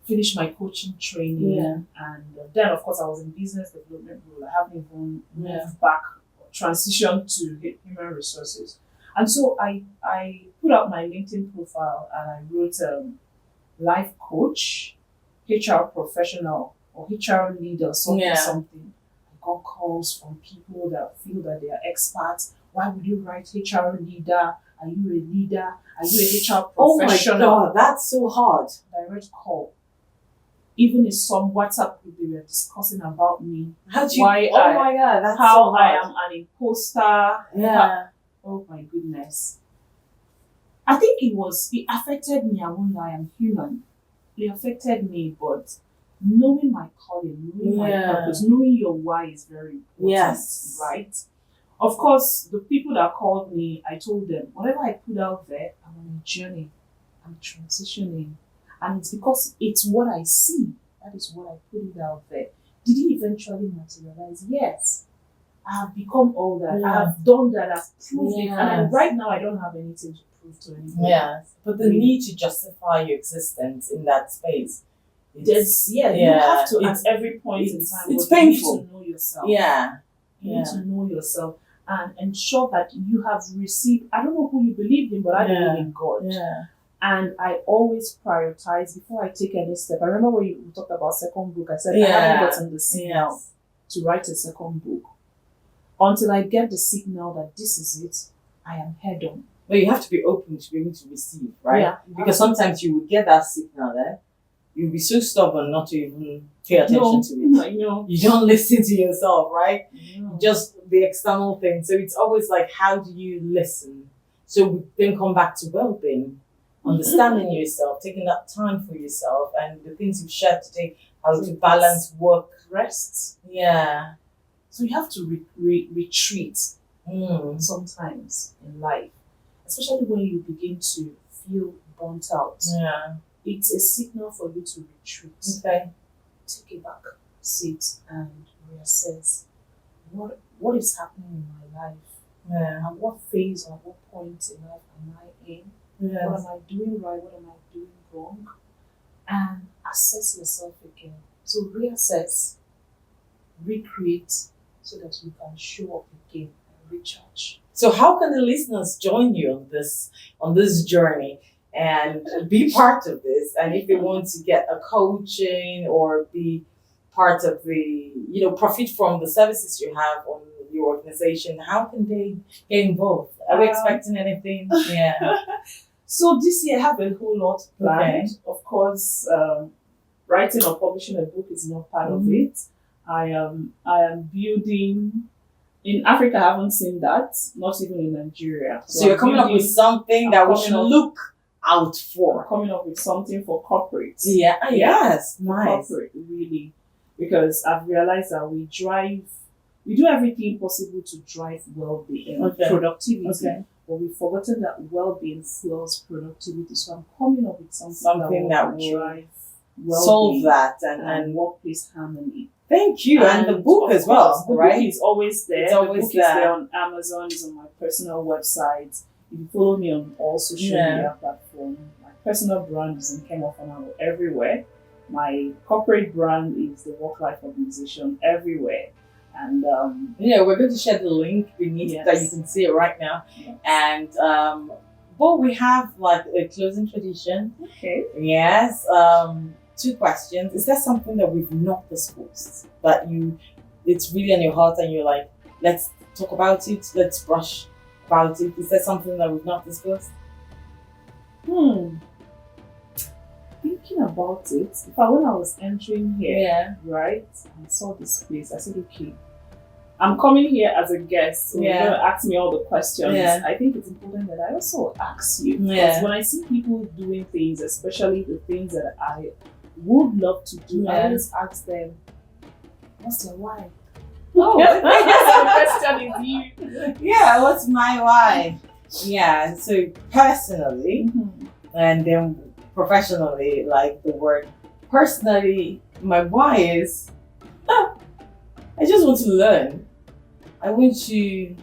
finished my coaching training, and then, of course, I was in business development role. I haven't even moved back or transitioned to human resources. And so I put out my LinkedIn profile and I wrote life coach, HR professional, or HR leader, something. I got calls from people that feel that they are experts. Why would you write HR leader? Are you a leader? Are you a HR professional? Oh my God, that's so hard. Direct call. Even in some WhatsApp group, they were discussing about me. My God, that's how so hard. I am an imposter. Yeah. Oh my goodness. I think it affected me. I won't lie, I'm human. It affected me, but knowing my calling, knowing my purpose, knowing your why is very important. Yes. Right? Of course, the people that called me, I told them, whatever I put out there, I'm on a journey. I'm transitioning. And it's because it's what I see. That is what I put it out there. Did it eventually materialize? Yes. I have become all that. I have done that. I've proved it. And right now, I don't have anything to prove to anybody. Yes. But the need to justify your existence in that space. You have to at every point in time. It's painful. You need to know yourself. You need to know yourself and ensure that you have received, I don't know who you believe in, but I believe in God. Yeah. And I always prioritize before I take any step. I remember when we talked about second book, I said I haven't gotten the signal to write a second book. Until I get the signal that this is it, I am head on. But you have to be open to be able to receive, right? Yeah. Because sometimes you will get that signal there. You'll be so stubborn not to even pay attention to it. I know. You don't listen to yourself, right? No. Just the external thing. So it's always like, how do you listen? So we then come back to well-being, understanding yourself, taking that time for yourself, and the things you've shared today, how to balance work, rest. Yeah. So you have to retreat sometimes in life, especially when you begin to feel burnt out. Yeah. It's a signal for you to retreat. Okay. Take it back, sit and reassess what is happening in my life. Yeah. And what phase or what point in life am I in? Yes. What am I doing right? What am I doing wrong? And assess yourself again. So reassess, recreate, so that you can show up again and recharge. So how can the listeners join you on this journey and be part of this? And if they want to get a coaching or be part of the, profit from the services you have on your organization, how can they get involved? Are we expecting anything? Yeah. So this year I have a whole lot planned. Okay. Of course, writing or publishing a book is not part of it. I am building. In Africa, I haven't seen that, not even in Nigeria. So you're coming up with something that we should look out for. I'm coming up with something for corporates. Yeah. Yes. Nice. Corporate, really. Because I've realized that we do everything possible to drive well-being, productivity. But we've forgotten that well-being fuels productivity. So I'm coming up with something that will drive well-being, solve that and workplace harmony. Thank you. And the book as well, right? The book is always there. It's always the book is there on Amazon, it's on my personal website. If you follow me on all social media platforms, my personal brand is Nkem everywhere. My corporate brand is the Work Life Organization everywhere. And we're going to share the link beneath that you can see it right now. Yes. And but we have like a closing tradition. Okay. Yes. 2 questions. Is there something that we've not discussed that it's really on your heart and you're like, let's talk about it, let's brush about it? Is there something that we've not discussed? Thinking about it, when I was entering here, right, I saw this place. I said, okay, I'm coming here as a guest, so you're going to ask me all the questions. I think it's important that I also ask you. Because when I see people doing things, especially the things that I would love to do, I always ask them, What's your why? Oh, Yes, the question is you. yeah, what's my why? Yeah, so personally, and then professionally, like the word personally, my why is I just want to learn. I want to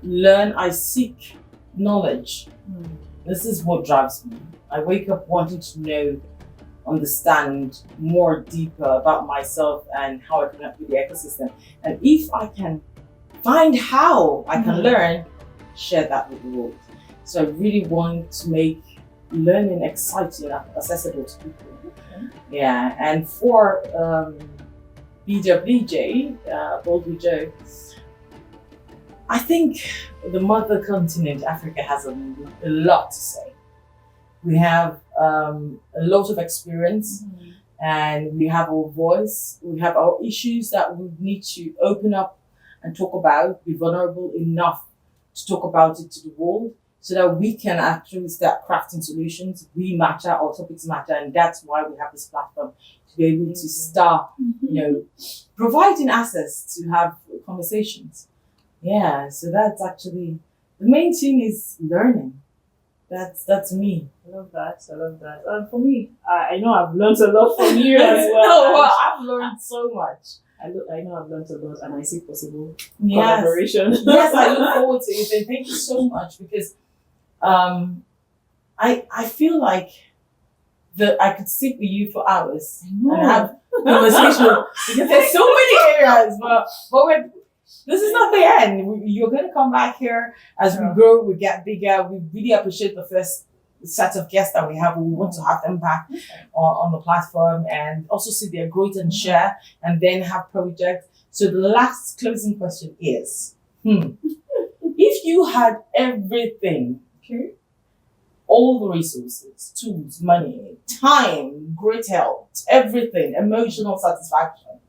learn. I seek knowledge. This is what drives me. I wake up wanting to know, understand more deeper about myself and how I connect with the ecosystem. And if I can find how I can learn, share that with the world. So I really want to make learning exciting and accessible to people. Yeah, and for BWJ, Bold with Joe, I think the mother continent, Africa, has a lot to say. We have a lot of experience, and we have our voice, we have our issues that we need to open up and talk about, be vulnerable enough to talk about it to the world, so that we can actually start crafting solutions. We matter, our topics matter, and that's why we have this platform, to be able to start, providing access to have conversations. Yeah, so that's actually, the main thing is learning. That's me. I love that. And for me, I know I've learned a lot from you as well. No, well, I've learned so much. I know I've learned a lot, and I see possible Yes. collaboration. Yes, I look forward to it. And thank you so much, because I feel like that I could sit with you for hours and have conversation, because there's so many areas, but this is not the end. You're going to come back here as we grow, we get bigger. We really appreciate the first set of guests that we have. We want to have them back on the platform and also see their growth and share, and then have projects. So the last closing question is, if you had everything, all the resources, tools, money, time, great health, everything, emotional satisfaction,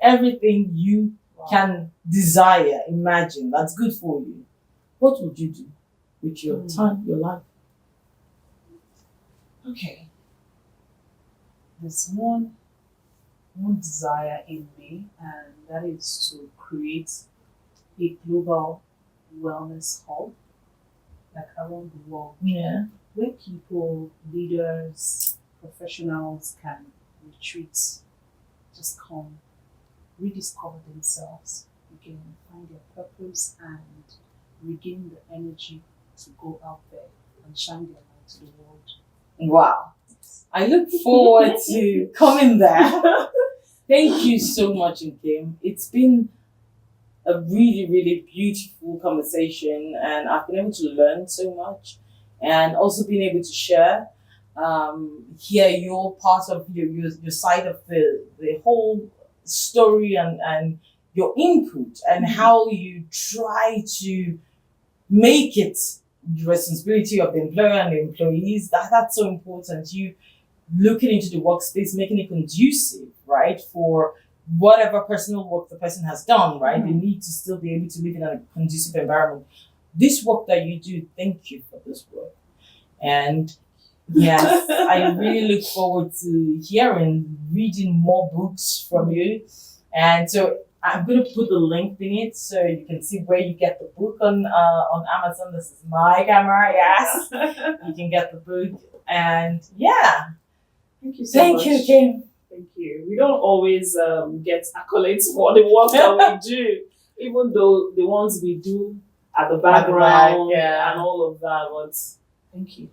everything you can desire, imagine, that's good for you, what would you do with your time, your life? Okay. There's one desire in me, and that is to create a global wellness hub, like around the world, Yeah. where people, leaders, professionals can retreat, just come, rediscover themselves, again, find their purpose, and regain the energy to go out there and shine their light to the world. Wow. I look forward to coming there. Thank you so much, Nkem. It's been a really, really beautiful conversation, and I've been able to learn so much, and also being able to share, hear your part of your side of the whole story, and your input, and how you try to make it the responsibility of the employer and the employees. That's so important. You looking into the workspace, making it conducive, right, for whatever personal work the person has done, right? They need to still be able to live in a conducive environment. This work that you do, thank you for this work. And yes, I really look forward to reading more books from you. And so I'm going to put the link in it so you can see where you get the book on Amazon. This is my camera, yes. You can get the book. And yeah. Thank you so much. Thank you, Kim. Thank you. We don't always get accolades for the work that we do, even though the ones we do at the background yeah. and all of that. But thank you.